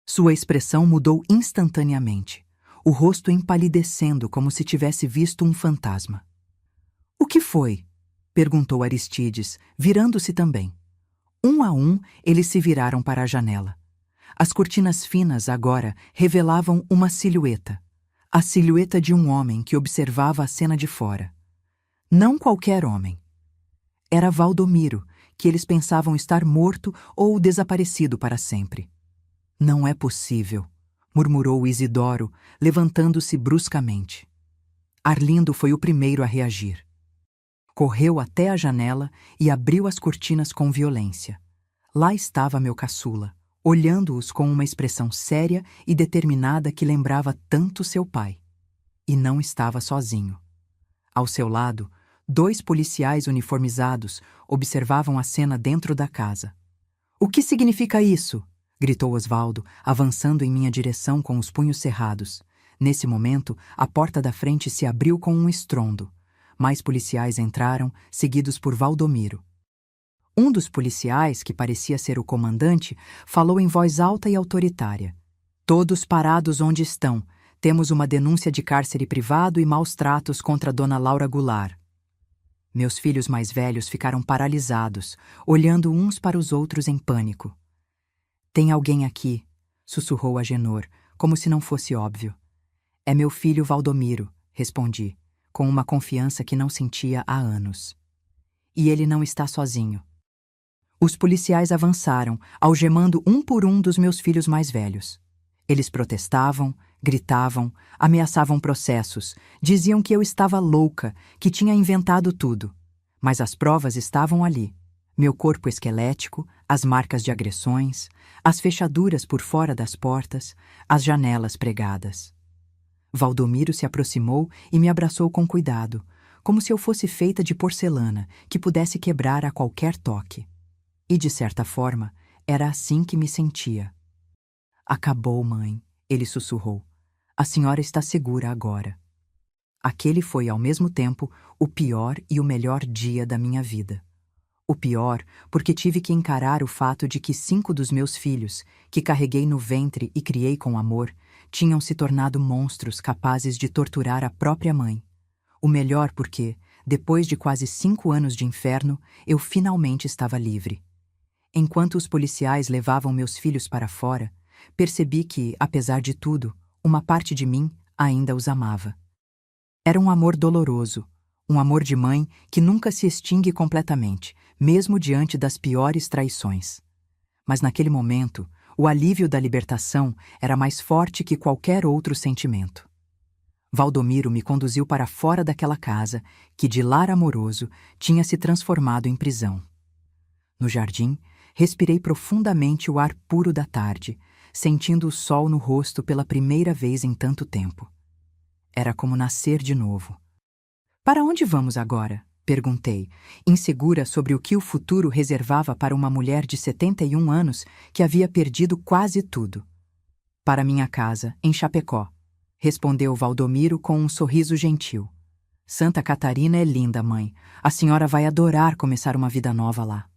Speaker 1: Sua expressão mudou instantaneamente, o rosto empalidecendo como se tivesse visto um fantasma. "O que foi?" perguntou Aristides, virando-se também. Um a um, eles se viraram para a janela. As cortinas finas agora revelavam uma silhueta. A silhueta de um homem que observava a cena de fora. Não qualquer homem. Era Valdomiro, que eles pensavam estar morto ou desaparecido para sempre. "Não é possível", murmurou Isidoro, levantando-se bruscamente. Arlindo foi o primeiro a reagir. Correu até a janela e abriu as cortinas com violência. Lá estava meu caçula, olhando-os com uma expressão séria e determinada que lembrava tanto seu pai. E não estava sozinho. Ao seu lado, 2 policiais uniformizados observavam a cena dentro da casa. "O que significa isso?" gritou Osvaldo, avançando em minha direção com os punhos cerrados. Nesse momento, a porta da frente se abriu com um estrondo. Mais policiais entraram, seguidos por Valdomiro. Um dos policiais, que parecia ser o comandante, falou em voz alta e autoritária. Todos parados onde estão. Temos uma denúncia de cárcere privado e maus tratos contra Dona Laura Goulart. Meus filhos mais velhos ficaram paralisados, olhando uns para os outros em pânico. Tem alguém aqui, sussurrou Agenor, como se não fosse óbvio. É meu filho Valdomiro, respondi, com uma confiança que não sentia há anos. E ele não está sozinho. Os policiais avançaram, algemando um por um dos meus filhos mais velhos. Eles protestavam, gritavam, ameaçavam processos, diziam que eu estava louca, que tinha inventado tudo. Mas as provas estavam ali. Meu corpo esquelético, as marcas de agressões, as fechaduras por fora das portas, as janelas pregadas. Valdomiro se aproximou e me abraçou com cuidado, como se eu fosse feita de porcelana, que pudesse quebrar a qualquer toque. E, de certa forma, era assim que me sentia. Acabou, mãe, ele sussurrou. A senhora está segura agora. Aquele foi, ao mesmo tempo, o pior e o melhor dia da minha vida. O pior, porque tive que encarar o fato de que 5 dos meus filhos, que carreguei no ventre e criei com amor, tinham se tornado monstros capazes de torturar a própria mãe. O melhor porque, depois de quase 5 anos de inferno, eu finalmente estava livre. Enquanto os policiais levavam meus filhos para fora, percebi que, apesar de tudo, uma parte de mim ainda os amava. Era um amor doloroso, um amor de mãe que nunca se extingue completamente, mesmo diante das piores traições. Mas naquele momento, o alívio da libertação era mais forte que qualquer outro sentimento. Valdomiro me conduziu para fora daquela casa que, de lar amoroso, tinha se transformado em prisão. No jardim, respirei profundamente o ar puro da tarde, sentindo o sol no rosto pela primeira vez em tanto tempo. Era como nascer de novo. Para onde vamos agora? Perguntei, insegura sobre o que o futuro reservava para uma mulher de 71 anos que havia perdido quase tudo. Para minha casa, em Chapecó, respondeu Valdomiro com um sorriso gentil. Santa Catarina é linda, mãe. A senhora vai adorar começar uma vida nova lá.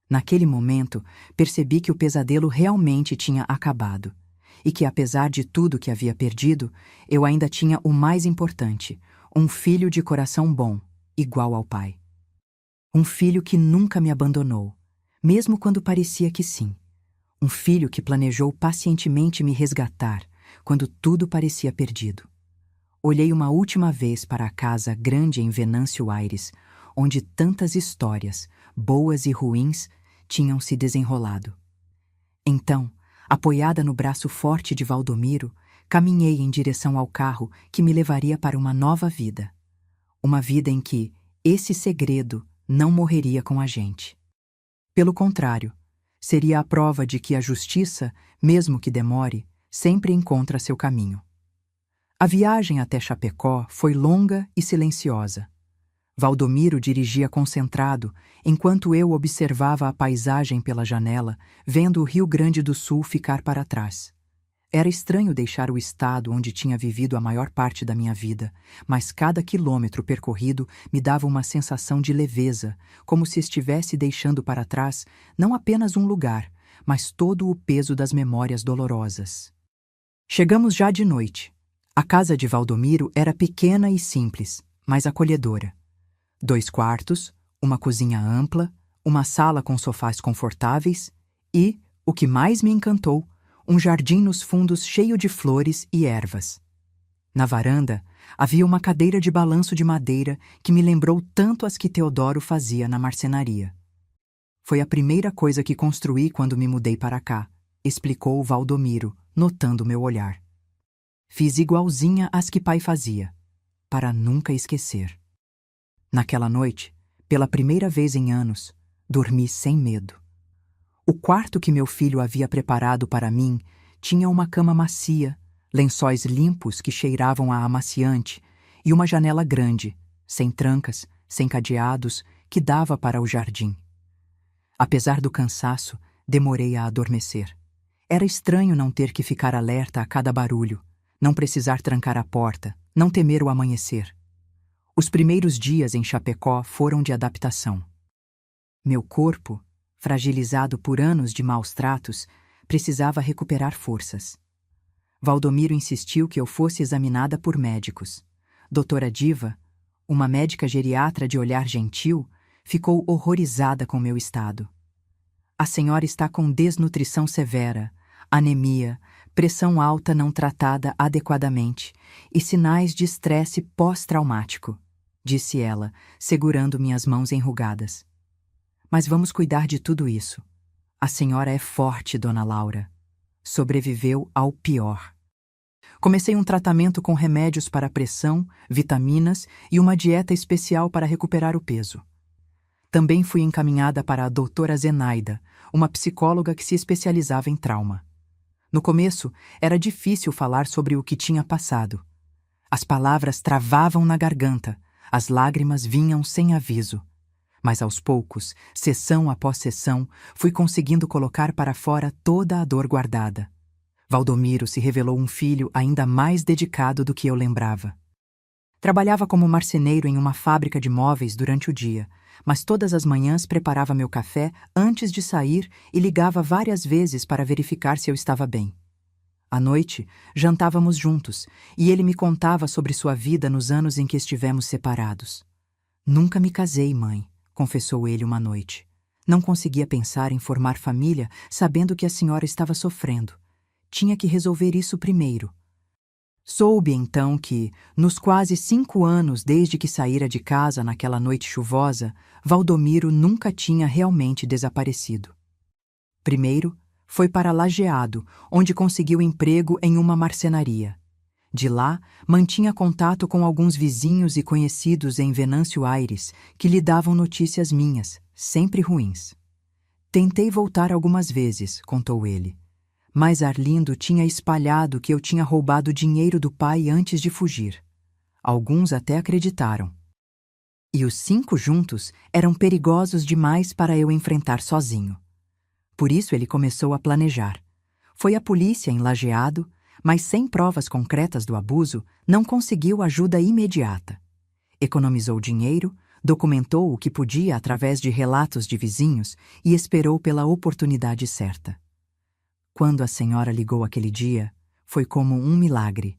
Speaker 1: Naquele momento, percebi que o pesadelo realmente tinha acabado, e que, apesar de tudo que havia perdido, eu ainda tinha o mais importante, um filho de coração bom, igual ao pai. Um filho que nunca me abandonou, mesmo quando parecia que sim. Um filho que planejou pacientemente me resgatar, quando tudo parecia perdido. Olhei uma última vez para a casa grande em Venâncio Aires, onde tantas histórias, boas e ruins, tinham se desenrolado. Então, apoiada no braço forte de Valdomiro, caminhei em direção ao carro que me levaria para uma nova vida. Uma vida em que esse segredo não morreria com a gente. Pelo contrário, seria a prova de que a justiça, mesmo que demore, sempre encontra seu caminho. A viagem até Chapecó foi longa e silenciosa. Valdomiro dirigia concentrado, enquanto eu observava a paisagem pela janela, vendo o Rio Grande do Sul ficar para trás. Era estranho deixar o estado onde tinha vivido a maior parte da minha vida, mas cada quilômetro percorrido me dava uma sensação de leveza, como se estivesse deixando para trás não apenas um lugar, mas todo o peso das memórias dolorosas. Chegamos já de noite. A casa de Valdomiro era pequena e simples, mas acolhedora. 2 quartos, uma cozinha ampla, uma sala com sofás confortáveis e, o que mais me encantou, um jardim nos fundos cheio de flores e ervas. Na varanda, havia uma cadeira de balanço de madeira que me lembrou tanto as que Teodoro fazia na marcenaria. Foi a primeira coisa que construí quando me mudei para cá, explicou Valdomiro, notando meu olhar. Fiz igualzinha às que pai fazia, para nunca esquecer. Naquela noite, pela primeira vez em anos, dormi sem medo. O quarto que meu filho havia preparado para mim tinha uma cama macia, lençóis limpos que cheiravam a amaciante e uma janela grande, sem trancas, sem cadeados, que dava para o jardim. Apesar do cansaço, demorei a adormecer. Era estranho não ter que ficar alerta a cada barulho, não precisar trancar a porta, não temer o amanhecer. Os primeiros dias em Chapecó foram de adaptação. Meu corpo, fragilizado por anos de maus tratos, precisava recuperar forças. Valdomiro insistiu que eu fosse examinada por médicos. Doutora Diva, uma médica geriatra de olhar gentil, ficou horrorizada com meu estado. A senhora está com desnutrição severa, anemia, pressão alta não tratada adequadamente e sinais de estresse pós-traumático, disse ela, segurando minhas mãos enrugadas. Mas vamos cuidar de tudo isso. A senhora é forte, dona Laura. Sobreviveu ao pior. Comecei um tratamento com remédios para a pressão, vitaminas e uma dieta especial para recuperar o peso. Também fui encaminhada para a doutora Zenaida, uma psicóloga que se especializava em trauma. No começo, era difícil falar sobre o que tinha passado. As palavras travavam na garganta, as lágrimas vinham sem aviso. Mas aos poucos, sessão após sessão, fui conseguindo colocar para fora toda a dor guardada. Valdomiro se revelou um filho ainda mais dedicado do que eu lembrava. Trabalhava como marceneiro em uma fábrica de móveis durante o dia, mas todas as manhãs preparava meu café antes de sair e ligava várias vezes para verificar se eu estava bem. À noite, jantávamos juntos e ele me contava sobre sua vida nos anos em que estivemos separados. Nunca me casei, mãe, confessou ele uma noite. Não conseguia pensar em formar família sabendo que a senhora estava sofrendo. Tinha que resolver isso primeiro. Soube então que, nos quase 5 anos desde que saíra de casa naquela noite chuvosa, Valdomiro nunca tinha realmente desaparecido. Primeiro, foi para Lajeado, onde conseguiu emprego em uma marcenaria. De lá, mantinha contato com alguns vizinhos e conhecidos em Venâncio Aires, que lhe davam notícias minhas, sempre ruins. Tentei voltar algumas vezes, contou ele. Mas Arlindo tinha espalhado que eu tinha roubado dinheiro do pai antes de fugir. Alguns até acreditaram. E os 5 juntos eram perigosos demais para eu enfrentar sozinho. Por isso ele começou a planejar. Foi à polícia em Lajeado, mas sem provas concretas do abuso, não conseguiu ajuda imediata. Economizou dinheiro, documentou o que podia através de relatos de vizinhos e esperou pela oportunidade certa. Quando a senhora ligou aquele dia, foi como um milagre,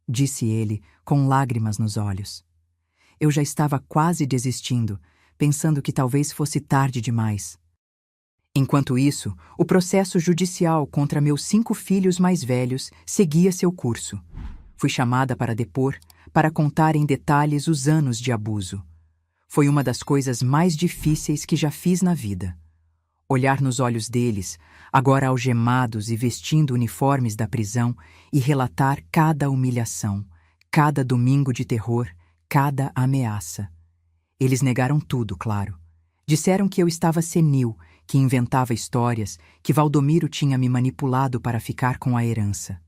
Speaker 1: disse ele, com lágrimas nos olhos. Eu já estava quase desistindo, pensando que talvez fosse tarde demais. Enquanto isso, o processo judicial contra meus 5 filhos mais velhos seguia seu curso. Fui chamada para depor, para contar em detalhes os anos de abuso. Foi uma das coisas mais difíceis que já fiz na vida. Olhar nos olhos deles, agora algemados e vestindo uniformes da prisão, e relatar cada humilhação, cada domingo de terror, cada ameaça. Eles negaram tudo, claro. Disseram que eu estava senil, que inventava histórias, que Valdomiro tinha me manipulado para ficar com a herança.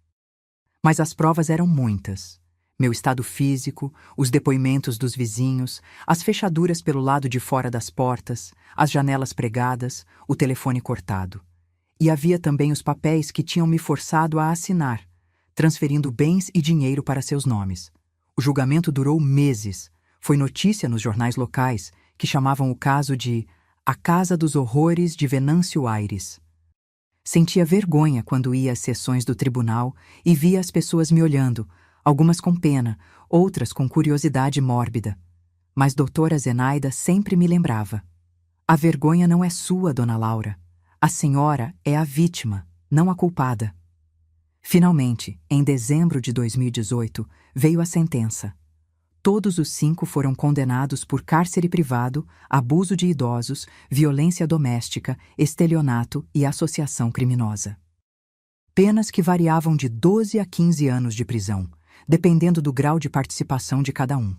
Speaker 1: Mas as provas eram muitas. Meu estado físico, os depoimentos dos vizinhos, as fechaduras pelo lado de fora das portas, as janelas pregadas, o telefone cortado. E havia também os papéis que tinham me forçado a assinar, transferindo bens e dinheiro para seus nomes. O julgamento durou meses. Foi notícia nos jornais locais, que chamavam o caso de A Casa dos Horrores de Venâncio Aires. Sentia vergonha quando ia às sessões do tribunal e via as pessoas me olhando, algumas com pena, outras com curiosidade mórbida. Mas doutora Zenaida sempre me lembrava. A vergonha não é sua, dona Laura. A senhora é a vítima, não a culpada. Finalmente, em dezembro de 2018, veio a sentença. Todos os 5 foram condenados por cárcere privado, abuso de idosos, violência doméstica, estelionato e associação criminosa. Penas que variavam de 12 a 15 anos de prisão, dependendo do grau de participação de cada um.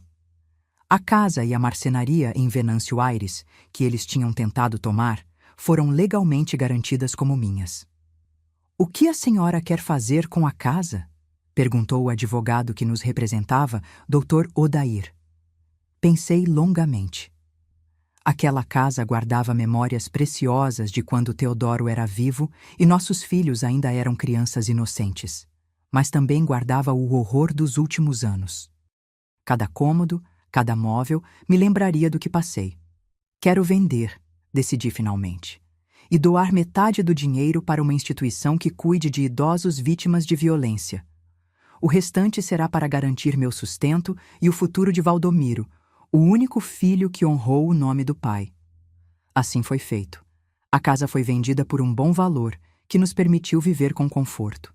Speaker 1: A casa e a marcenaria em Venâncio Aires, que eles tinham tentado tomar, foram legalmente garantidas como minhas. "O que a senhora quer fazer com a casa?" perguntou o advogado que nos representava, Dr. Odair. Pensei longamente. Aquela casa guardava memórias preciosas de quando Teodoro era vivo e nossos filhos ainda eram crianças inocentes, mas também guardava o horror dos últimos anos. Cada cômodo, cada móvel me lembraria do que passei. "Quero vender", decidi finalmente, e doar metade do dinheiro para uma instituição que cuide de idosos vítimas de violência. O restante será para garantir meu sustento e o futuro de Valdomiro, o único filho que honrou o nome do pai. Assim foi feito. A casa foi vendida por um bom valor, que nos permitiu viver com conforto.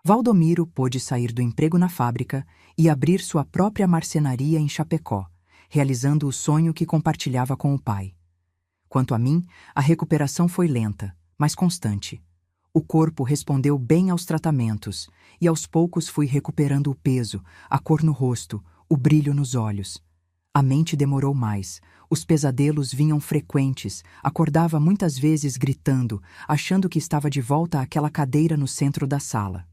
Speaker 1: Valdomiro pôde sair do emprego na fábrica e abrir sua própria marcenaria em Chapecó, realizando o sonho que compartilhava com o pai. Quanto a mim, a recuperação foi lenta, mas constante. O corpo respondeu bem aos tratamentos, e aos poucos fui recuperando o peso, a cor no rosto, o brilho nos olhos. A mente demorou mais, os pesadelos vinham frequentes, acordava muitas vezes gritando, achando que estava de volta àquela cadeira no centro da sala.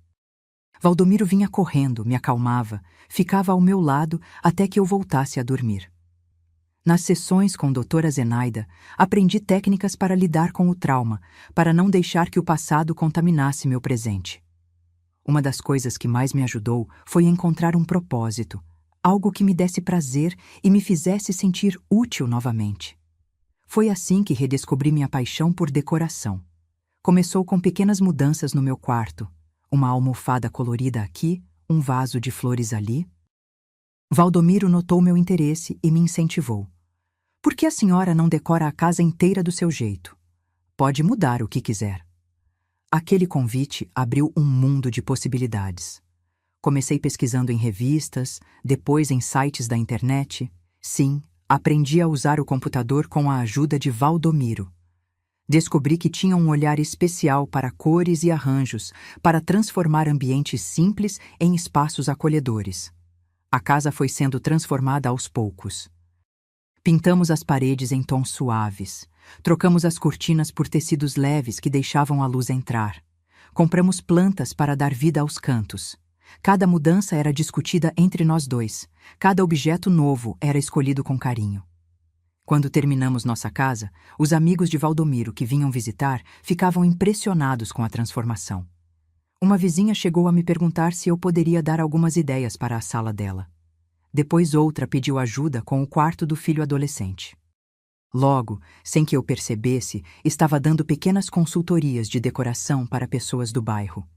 Speaker 1: Valdomiro vinha correndo, me acalmava, ficava ao meu lado até que eu voltasse a dormir. Nas sessões com doutora Zenaida, aprendi técnicas para lidar com o trauma, para não deixar que o passado contaminasse meu presente. Uma das coisas que mais me ajudou foi encontrar um propósito, algo que me desse prazer e me fizesse sentir útil novamente. Foi assim que redescobri minha paixão por decoração. Começou com pequenas mudanças no meu quarto, uma almofada colorida aqui, um vaso de flores ali. Valdomiro notou meu interesse e me incentivou. Por que a senhora não decora a casa inteira do seu jeito? Pode mudar o que quiser. Aquele convite abriu um mundo de possibilidades. Comecei pesquisando em revistas, depois em sites da internet. Sim, aprendi a usar o computador com a ajuda de Valdomiro. Descobri que tinha um olhar especial para cores e arranjos, para transformar ambientes simples em espaços acolhedores. A casa foi sendo transformada aos poucos. Pintamos as paredes em tons suaves. Trocamos as cortinas por tecidos leves que deixavam a luz entrar. Compramos plantas para dar vida aos cantos. Cada mudança era discutida entre nós dois. Cada objeto novo era escolhido com carinho. Quando terminamos nossa casa, os amigos de Valdomiro que vinham visitar ficavam impressionados com a transformação. Uma vizinha chegou a me perguntar se eu poderia dar algumas ideias para a sala dela. Depois outra pediu ajuda com o quarto do filho adolescente. Logo, sem que eu percebesse, estava dando pequenas consultorias de decoração para pessoas do bairro.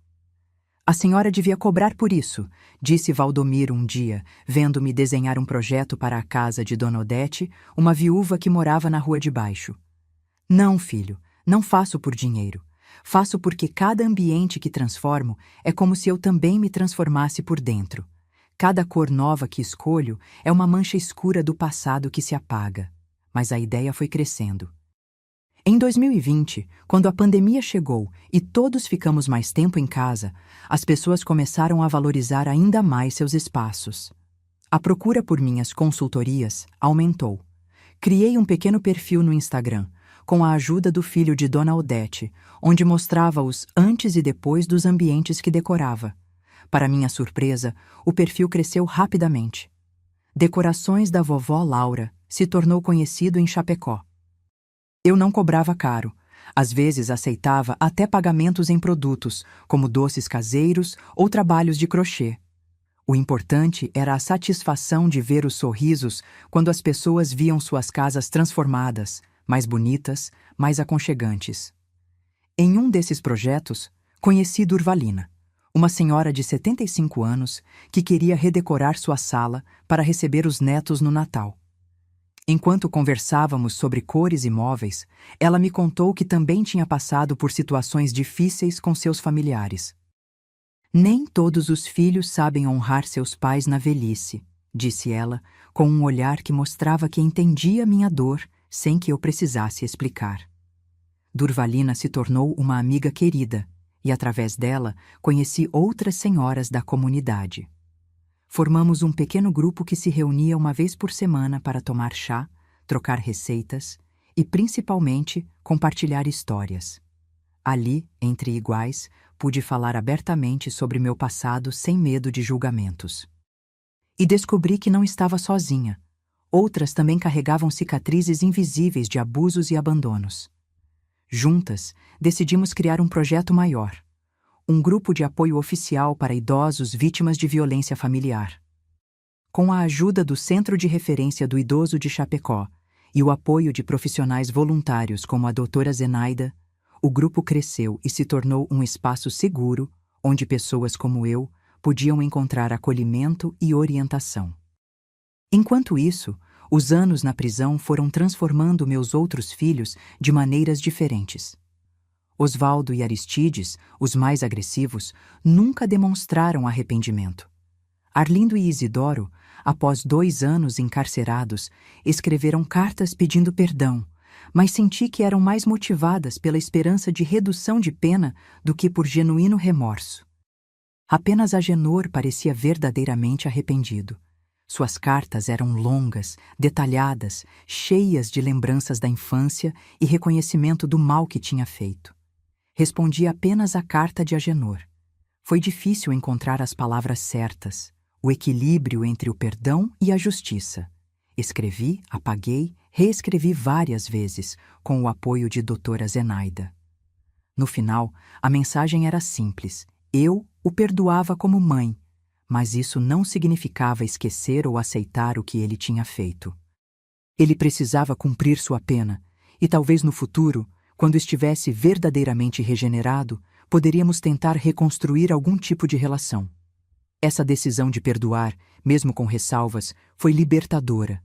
Speaker 1: A senhora devia cobrar por isso, disse Valdomiro um dia, vendo-me desenhar um projeto para a casa de Dona Odete, uma viúva que morava na rua de baixo. Não, filho, não faço por dinheiro. Faço porque cada ambiente que transformo é como se eu também me transformasse por dentro. Cada cor nova que escolho é uma mancha escura do passado que se apaga. Mas a ideia foi crescendo. Em 2020, quando a pandemia chegou e todos ficamos mais tempo em casa, as pessoas começaram a valorizar ainda mais seus espaços. A procura por minhas consultorias aumentou. Criei um pequeno perfil no Instagram, com a ajuda do filho de Dona Odete, onde mostrava os antes e depois dos ambientes que decorava. Para minha surpresa, o perfil cresceu rapidamente. Decorações da Vovó Laura se tornou conhecido em Chapecó. Eu não cobrava caro. Às vezes aceitava até pagamentos em produtos, como doces caseiros ou trabalhos de crochê. O importante era a satisfação de ver os sorrisos quando as pessoas viam suas casas transformadas, mais bonitas, mais aconchegantes. Em um desses projetos, conheci Durvalina, uma senhora de 75 anos que queria redecorar sua sala para receber os netos no Natal. Enquanto conversávamos sobre cores e móveis, ela me contou que também tinha passado por situações difíceis com seus familiares. Nem todos os filhos sabem honrar seus pais na velhice, disse ela, com um olhar que mostrava que entendia minha dor sem que eu precisasse explicar. Durvalina se tornou uma amiga querida e, através dela, conheci outras senhoras da comunidade. Formamos um pequeno grupo que se reunia uma vez por semana para tomar chá, trocar receitas e, principalmente, compartilhar histórias. Ali, entre iguais, pude falar abertamente sobre meu passado sem medo de julgamentos. E descobri que não estava sozinha. Outras também carregavam cicatrizes invisíveis de abusos e abandonos. Juntas, decidimos criar um projeto maior. Um grupo de apoio oficial para idosos vítimas de violência familiar. Com a ajuda do Centro de Referência do Idoso de Chapecó e o apoio de profissionais voluntários como a doutora Zenaida, o grupo cresceu e se tornou um espaço seguro onde pessoas como eu podiam encontrar acolhimento e orientação. Enquanto isso, os anos na prisão foram transformando meus outros filhos de maneiras diferentes. Osvaldo e Aristides, os mais agressivos, nunca demonstraram arrependimento. Arlindo e Isidoro, após 2 anos encarcerados, escreveram cartas pedindo perdão, mas senti que eram mais motivadas pela esperança de redução de pena do que por genuíno remorso. Apenas Agenor parecia verdadeiramente arrependido. Suas cartas eram longas, detalhadas, cheias de lembranças da infância e reconhecimento do mal que tinha feito. Respondi apenas à carta de Agenor. Foi difícil encontrar as palavras certas, o equilíbrio entre o perdão e a justiça. Escrevi, apaguei, reescrevi várias vezes, com o apoio de doutora Zenaida. No final, a mensagem era simples. Eu o perdoava como mãe, mas isso não significava esquecer ou aceitar o que ele tinha feito. Ele precisava cumprir sua pena, e talvez no futuro, quando estivesse verdadeiramente regenerado, poderíamos tentar reconstruir algum tipo de relação. Essa decisão de perdoar, mesmo com ressalvas, foi libertadora.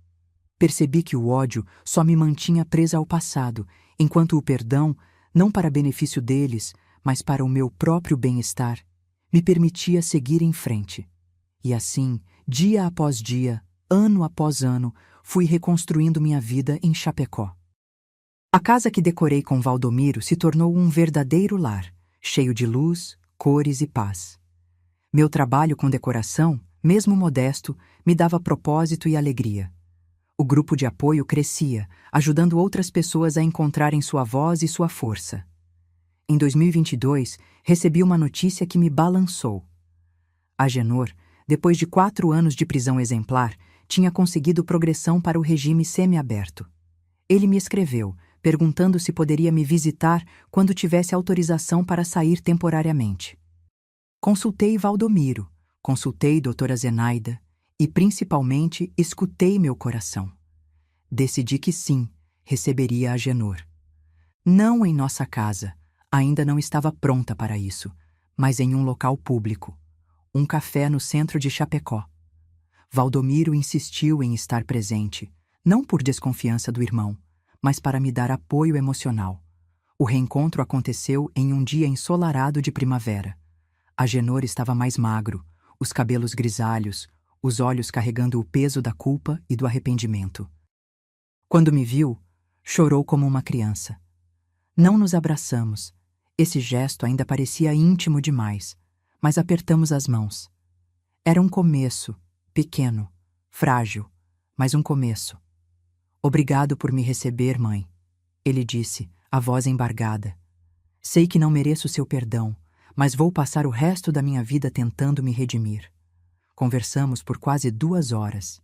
Speaker 1: Percebi que o ódio só me mantinha presa ao passado, enquanto o perdão, não para benefício deles, mas para o meu próprio bem-estar, me permitia seguir em frente. E assim, dia após dia, ano após ano, fui reconstruindo minha vida em Chapecó. A casa que decorei com Valdomiro se tornou um verdadeiro lar, cheio de luz, cores e paz. Meu trabalho com decoração, mesmo modesto, me dava propósito e alegria. O grupo de apoio crescia, ajudando outras pessoas a encontrarem sua voz e sua força. Em 2022, recebi uma notícia que me balançou. Agenor, depois de 4 anos de prisão exemplar, tinha conseguido progressão para o regime semiaberto. Ele me escreveu, perguntando se poderia me visitar quando tivesse autorização para sair temporariamente. Consultei Valdomiro, consultei doutora Zenaida e, principalmente, escutei meu coração. Decidi que sim, receberia Agenor. Não em nossa casa, ainda não estava pronta para isso, mas em um local público, um café no centro de Chapecó. Valdomiro insistiu em estar presente, não por desconfiança do irmão, mas para me dar apoio emocional. O reencontro aconteceu em um dia ensolarado de primavera. Agenor estava mais magro, os cabelos grisalhos, os olhos carregando o peso da culpa e do arrependimento. Quando me viu, chorou como uma criança. Não nos abraçamos. Esse gesto ainda parecia íntimo demais, mas apertamos as mãos. Era um começo, pequeno, frágil, mas um começo. Obrigado por me receber, mãe, ele disse, a voz embargada. Sei que não mereço seu perdão, mas vou passar o resto da minha vida tentando me redimir. Conversamos por quase 2 horas.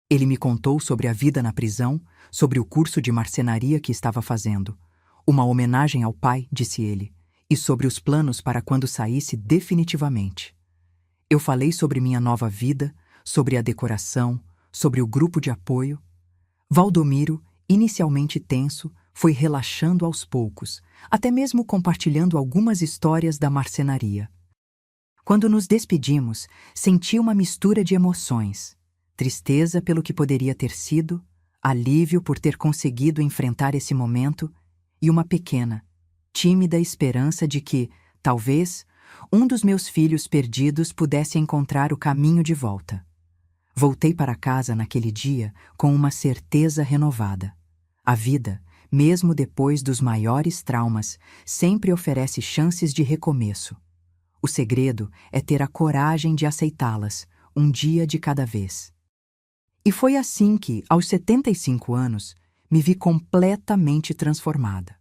Speaker 1: Ele me contou sobre a vida na prisão, sobre o curso de marcenaria que estava fazendo. Uma homenagem ao pai, disse ele, e sobre os planos para quando saísse definitivamente. Eu falei sobre minha nova vida, sobre a decoração, sobre o grupo de apoio. Valdomiro, inicialmente tenso, foi relaxando aos poucos, até mesmo compartilhando algumas histórias da marcenaria. Quando nos despedimos, senti uma mistura de emoções. Tristeza pelo que poderia ter sido, alívio por ter conseguido enfrentar esse momento e uma pequena, tímida esperança de que, talvez, um dos meus filhos perdidos pudesse encontrar o caminho de volta. Voltei para casa naquele dia com uma certeza renovada. A vida, mesmo depois dos maiores traumas, sempre oferece chances de recomeço. O segredo é ter a coragem de aceitá-las, um dia de cada vez. E foi assim que, aos 75 anos, me vi completamente transformada.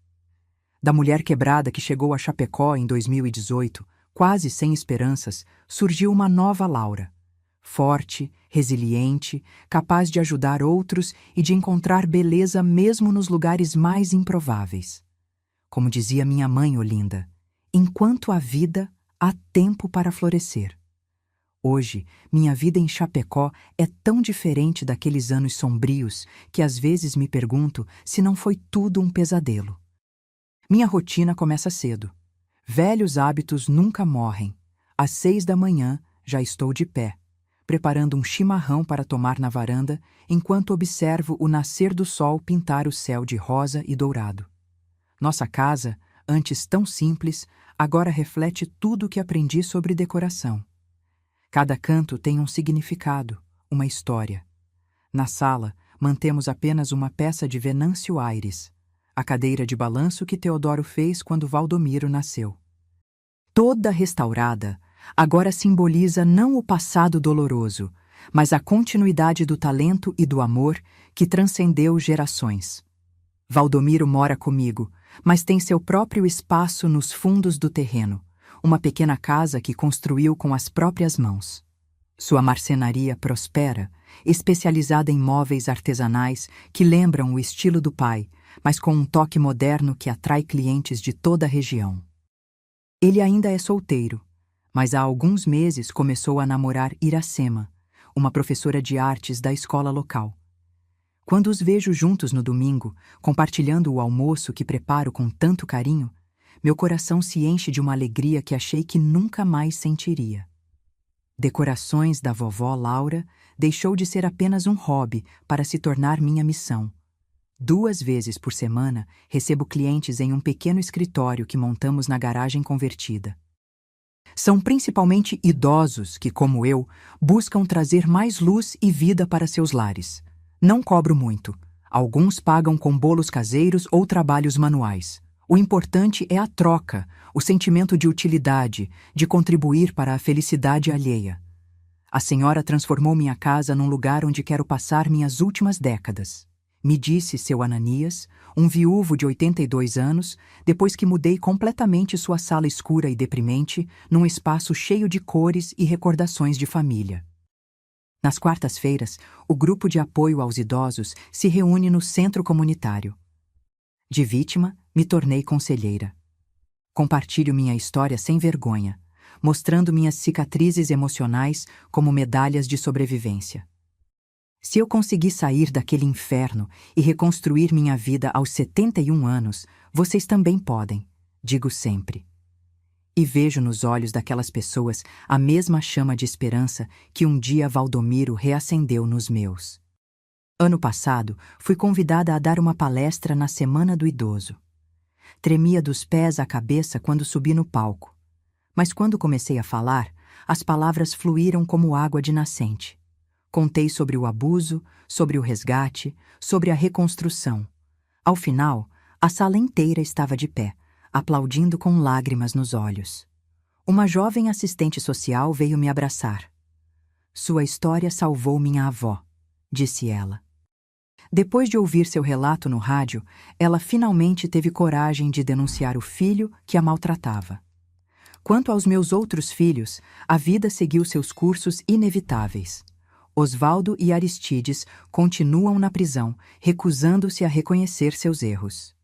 Speaker 1: Da mulher quebrada que chegou a Chapecó em 2018, quase sem esperanças, surgiu uma nova Laura. Forte, resiliente, capaz de ajudar outros e de encontrar beleza mesmo nos lugares mais improváveis. Como dizia minha mãe Olinda, enquanto há vida, há tempo para florescer. Hoje, minha vida em Chapecó é tão diferente daqueles anos sombrios que às vezes me pergunto se não foi tudo um pesadelo. Minha rotina começa cedo. Velhos hábitos nunca morrem. Às 6 da manhã, já estou de pé, preparando um chimarrão para tomar na varanda, enquanto observo o nascer do sol pintar o céu de rosa e dourado. Nossa casa, antes tão simples, agora reflete tudo o que aprendi sobre decoração. Cada canto tem um significado, uma história. Na sala, mantemos apenas uma peça de Venâncio Aires, a cadeira de balanço que Teodoro fez quando Valdomiro nasceu. Toda restaurada, agora simboliza não o passado doloroso, mas a continuidade do talento e do amor que transcendeu gerações. Valdomiro mora comigo, mas tem seu próprio espaço nos fundos do terreno, uma pequena casa que construiu com as próprias mãos. Sua marcenaria prospera, especializada em móveis artesanais que lembram o estilo do pai, mas com um toque moderno que atrai clientes de toda a região. Ele ainda é solteiro, mas há alguns meses começou a namorar Iracema, uma professora de artes da escola local. Quando os vejo juntos no domingo, compartilhando o almoço que preparo com tanto carinho, meu coração se enche de uma alegria que achei que nunca mais sentiria. Decorações da vovó Laura deixou de ser apenas um hobby para se tornar minha missão. 2 vezes por semana, recebo clientes em um pequeno escritório que montamos na garagem convertida. São principalmente idosos que, como eu, buscam trazer mais luz e vida para seus lares. Não cobro muito. Alguns pagam com bolos caseiros ou trabalhos manuais. O importante é a troca, o sentimento de utilidade, de contribuir para a felicidade alheia. A senhora transformou minha casa num lugar onde quero passar minhas últimas décadas. Me disse seu Ananias, um viúvo de 82 anos, depois que mudei completamente sua sala escura e deprimente num espaço cheio de cores e recordações de família. Nas quartas-feiras, o grupo de apoio aos idosos se reúne no centro comunitário. De vítima, me tornei conselheira. Compartilho minha história sem vergonha, mostrando minhas cicatrizes emocionais como medalhas de sobrevivência. Se eu conseguir sair daquele inferno e reconstruir minha vida aos 71 anos, vocês também podem, digo sempre. E vejo nos olhos daquelas pessoas a mesma chama de esperança que um dia Valdomiro reacendeu nos meus. Ano passado, fui convidada a dar uma palestra na Semana do Idoso. Tremia dos pés à cabeça quando subi no palco. Mas quando comecei a falar, as palavras fluíram como água de nascente. Contei sobre o abuso, sobre o resgate, sobre a reconstrução. Ao final, a sala inteira estava de pé, aplaudindo com lágrimas nos olhos. Uma jovem assistente social veio me abraçar. "Sua história salvou minha avó", disse ela. Depois de ouvir seu relato no rádio, ela finalmente teve coragem de denunciar o filho que a maltratava. Quanto aos meus outros filhos, a vida seguiu seus cursos inevitáveis. Osvaldo e Aristides continuam na prisão, recusando-se a reconhecer seus erros.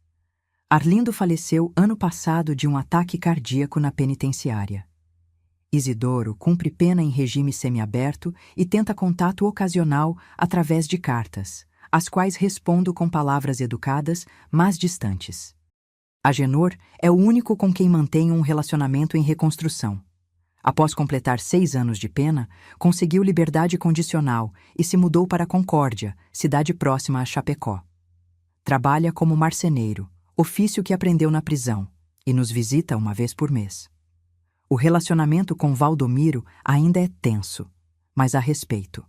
Speaker 1: Arlindo faleceu ano passado de um ataque cardíaco na penitenciária. Isidoro cumpre pena em regime semiaberto e tenta contato ocasional através de cartas, às quais respondo com palavras educadas, mas distantes. Agenor é o único com quem mantenho um relacionamento em reconstrução. Após completar 6 anos de pena, conseguiu liberdade condicional e se mudou para Concórdia, cidade próxima a Chapecó. Trabalha como marceneiro, ofício que aprendeu na prisão, e nos visita uma vez por mês. O relacionamento com Valdomiro ainda é tenso, mas há respeito.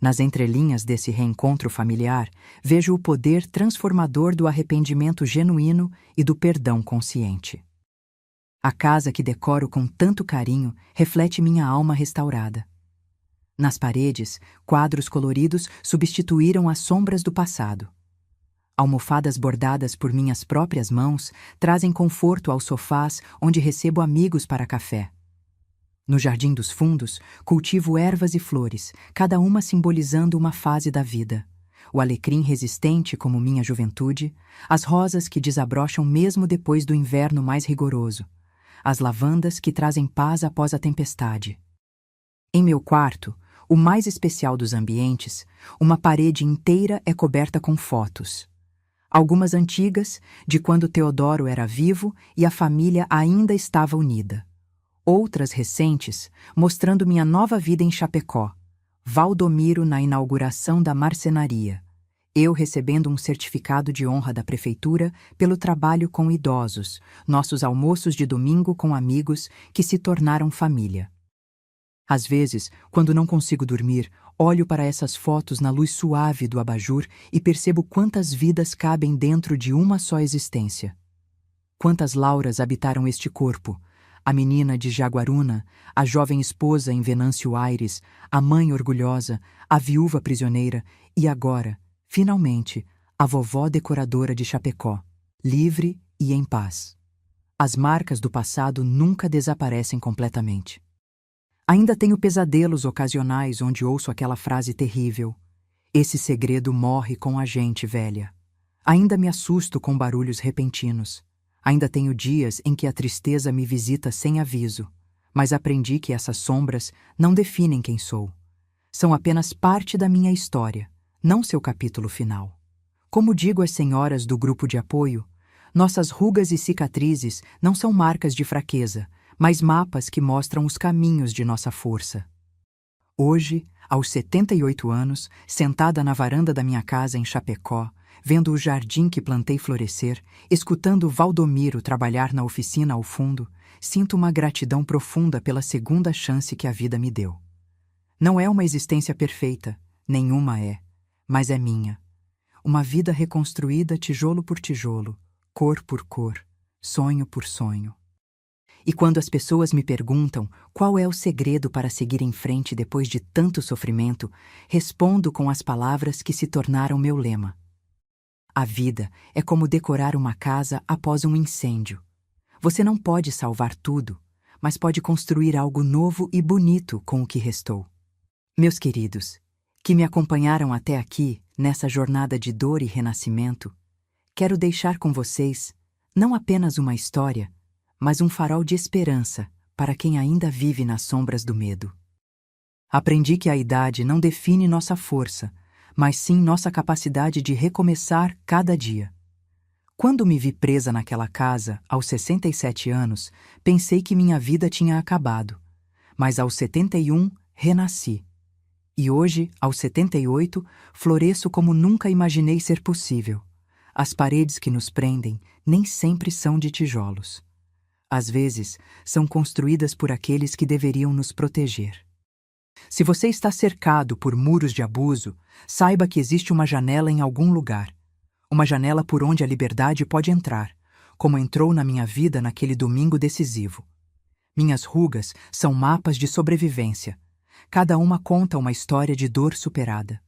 Speaker 1: Nas entrelinhas desse reencontro familiar, vejo o poder transformador do arrependimento genuíno e do perdão consciente. A casa que decoro com tanto carinho reflete minha alma restaurada. Nas paredes, quadros coloridos substituíram as sombras do passado. Almofadas bordadas por minhas próprias mãos trazem conforto aos sofás onde recebo amigos para café. No jardim dos fundos, cultivo ervas e flores, cada uma simbolizando uma fase da vida. O alecrim resistente como minha juventude, as rosas que desabrocham mesmo depois do inverno mais rigoroso, as lavandas que trazem paz após a tempestade. Em meu quarto, o mais especial dos ambientes, uma parede inteira é coberta com fotos. Algumas antigas, de quando Teodoro era vivo e a família ainda estava unida. Outras recentes, mostrando minha nova vida em Chapecó. Valdomiro na inauguração da marcenaria. Eu recebendo um certificado de honra da prefeitura pelo trabalho com idosos, nossos almoços de domingo com amigos que se tornaram família. Às vezes, quando não consigo dormir, olho para essas fotos na luz suave do abajur e percebo quantas vidas cabem dentro de uma só existência. Quantas Lauras habitaram este corpo? A menina de Jaguaruna, a jovem esposa em Venâncio Aires, a mãe orgulhosa, a viúva prisioneira e agora, finalmente, a vovó decoradora de Chapecó, livre e em paz. As marcas do passado nunca desaparecem completamente. Ainda tenho pesadelos ocasionais onde ouço aquela frase terrível: "Esse segredo morre com a gente, velha." Ainda me assusto com barulhos repentinos. Ainda tenho dias em que a tristeza me visita sem aviso, mas aprendi que essas sombras não definem quem sou. São apenas parte da minha história, não seu capítulo final. Como digo às senhoras do grupo de apoio, nossas rugas e cicatrizes não são marcas de fraqueza, mas mapas que mostram os caminhos de nossa força. Hoje, aos 78 anos, sentada na varanda da minha casa em Chapecó, vendo o jardim que plantei florescer, escutando Valdomiro trabalhar na oficina ao fundo, sinto uma gratidão profunda pela segunda chance que a vida me deu. Não é uma existência perfeita, nenhuma é, mas é minha. Uma vida reconstruída tijolo por tijolo, cor por cor, sonho por sonho. E quando as pessoas me perguntam qual é o segredo para seguir em frente depois de tanto sofrimento, respondo com as palavras que se tornaram meu lema. A vida é como decorar uma casa após um incêndio. Você não pode salvar tudo, mas pode construir algo novo e bonito com o que restou. Meus queridos, que me acompanharam até aqui, nessa jornada de dor e renascimento, quero deixar com vocês não apenas uma história, mas um farol de esperança para quem ainda vive nas sombras do medo. Aprendi que a idade não define nossa força, mas sim nossa capacidade de recomeçar cada dia. Quando me vi presa naquela casa, aos 67 anos, pensei que minha vida tinha acabado. Mas aos 71, renasci. E hoje, aos 78, floresço como nunca imaginei ser possível. As paredes que nos prendem nem sempre são de tijolos. Às vezes, são construídas por aqueles que deveriam nos proteger. Se você está cercado por muros de abuso, saiba que existe uma janela em algum lugar. Uma janela por onde a liberdade pode entrar, como entrou na minha vida naquele domingo decisivo. Minhas rugas são mapas de sobrevivência. Cada uma conta uma história de dor superada.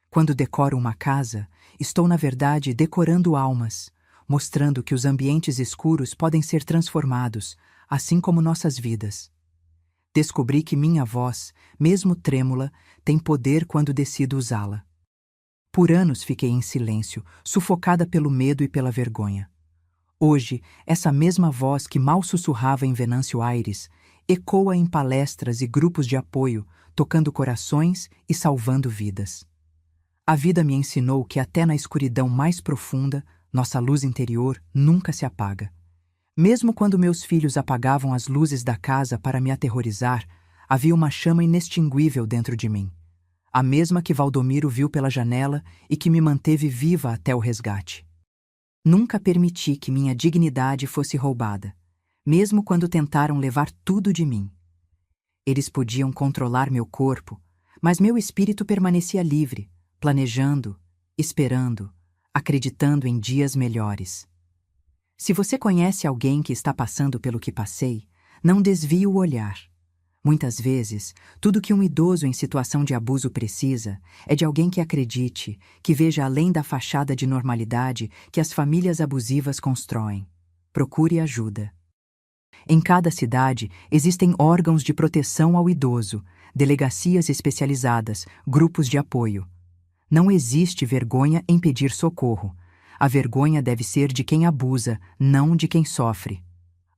Speaker 1: Quando decoro uma casa, estou na verdade decorando almas, mostrando que os ambientes escuros podem ser transformados, assim como nossas vidas. Descobri que minha voz, mesmo trêmula, tem poder quando decido usá-la. Por anos fiquei em silêncio, sufocada pelo medo e pela vergonha. Hoje, essa mesma voz que mal sussurrava em Venâncio Aires, ecoa em palestras e grupos de apoio, tocando corações e salvando vidas. A vida me ensinou que até na escuridão mais profunda, nossa luz interior nunca se apaga. Mesmo quando meus filhos apagavam as luzes da casa para me aterrorizar, havia uma chama inextinguível dentro de mim. A mesma que Valdomiro viu pela janela e que me manteve viva até o resgate. Nunca permiti que minha dignidade fosse roubada, mesmo quando tentaram levar tudo de mim. Eles podiam controlar meu corpo, mas meu espírito permanecia livre, planejando, esperando, acreditando em dias melhores. Se você conhece alguém que está passando pelo que passei, não desvie o olhar. Muitas vezes, tudo que um idoso em situação de abuso precisa é de alguém que acredite, que veja além da fachada de normalidade que as famílias abusivas constroem. Procure ajuda. Em cada cidade, existem órgãos de proteção ao idoso, delegacias especializadas, grupos de apoio. Não existe vergonha em pedir socorro. A vergonha deve ser de quem abusa, não de quem sofre.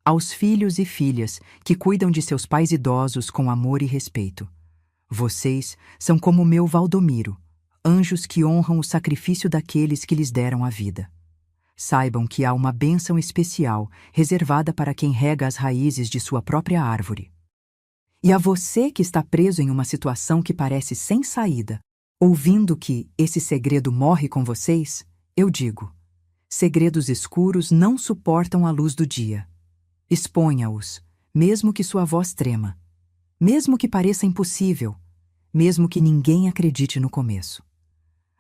Speaker 1: Aos filhos e filhas que cuidam de seus pais idosos com amor e respeito, Vocês são como meu Valdomiro, anjos que honram o sacrifício daqueles que lhes deram a vida. Saibam que há uma bênção especial reservada para quem rega as raízes de sua própria árvore. E a você que está preso em uma situação que parece sem saída, ouvindo que esse segredo morre com vocês, eu digo: segredos escuros não suportam a luz do dia. Exponha-os, mesmo que sua voz trema, mesmo que pareça impossível, mesmo que ninguém acredite no começo.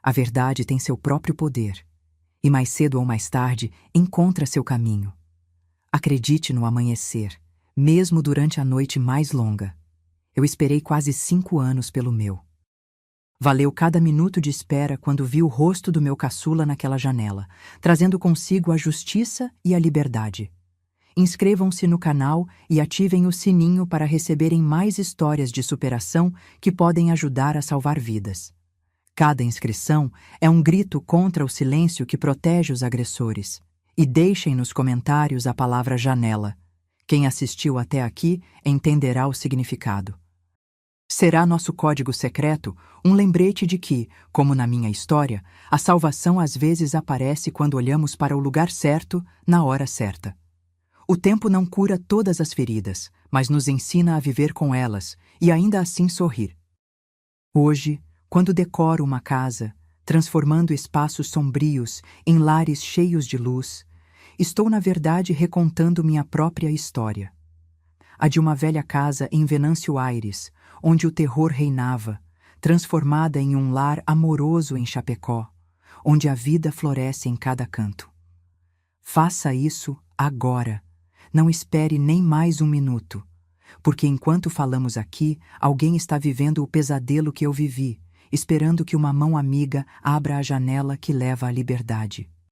Speaker 1: A verdade tem seu próprio poder, e mais cedo ou mais tarde encontra seu caminho. Acredite no amanhecer, mesmo durante a noite mais longa. Eu esperei quase 5 anos pelo meu. Valeu cada minuto de espera quando vi o rosto do meu caçula naquela janela, trazendo consigo a justiça e a liberdade. Inscrevam-se no canal e ativem o sininho para receberem mais histórias de superação que podem ajudar a salvar vidas. Cada inscrição é um grito contra o silêncio que protege os agressores. E deixem nos comentários a palavra janela. Quem assistiu até aqui entenderá o significado. Será nosso código secreto um lembrete de que, como na minha história, a salvação às vezes aparece quando olhamos para o lugar certo, na hora certa. O tempo não cura todas as feridas, mas nos ensina a viver com elas e ainda assim sorrir. Hoje, quando decoro uma casa, transformando espaços sombrios em lares cheios de luz, estou na verdade recontando minha própria história. A de uma velha casa em Venâncio Aires, onde o terror reinava, transformada em um lar amoroso em Chapecó, onde a vida floresce em cada canto. Faça isso agora. Não espere nem mais um minuto, porque enquanto falamos aqui, alguém está vivendo o pesadelo que eu vivi, esperando que uma mão amiga abra a janela que leva à liberdade.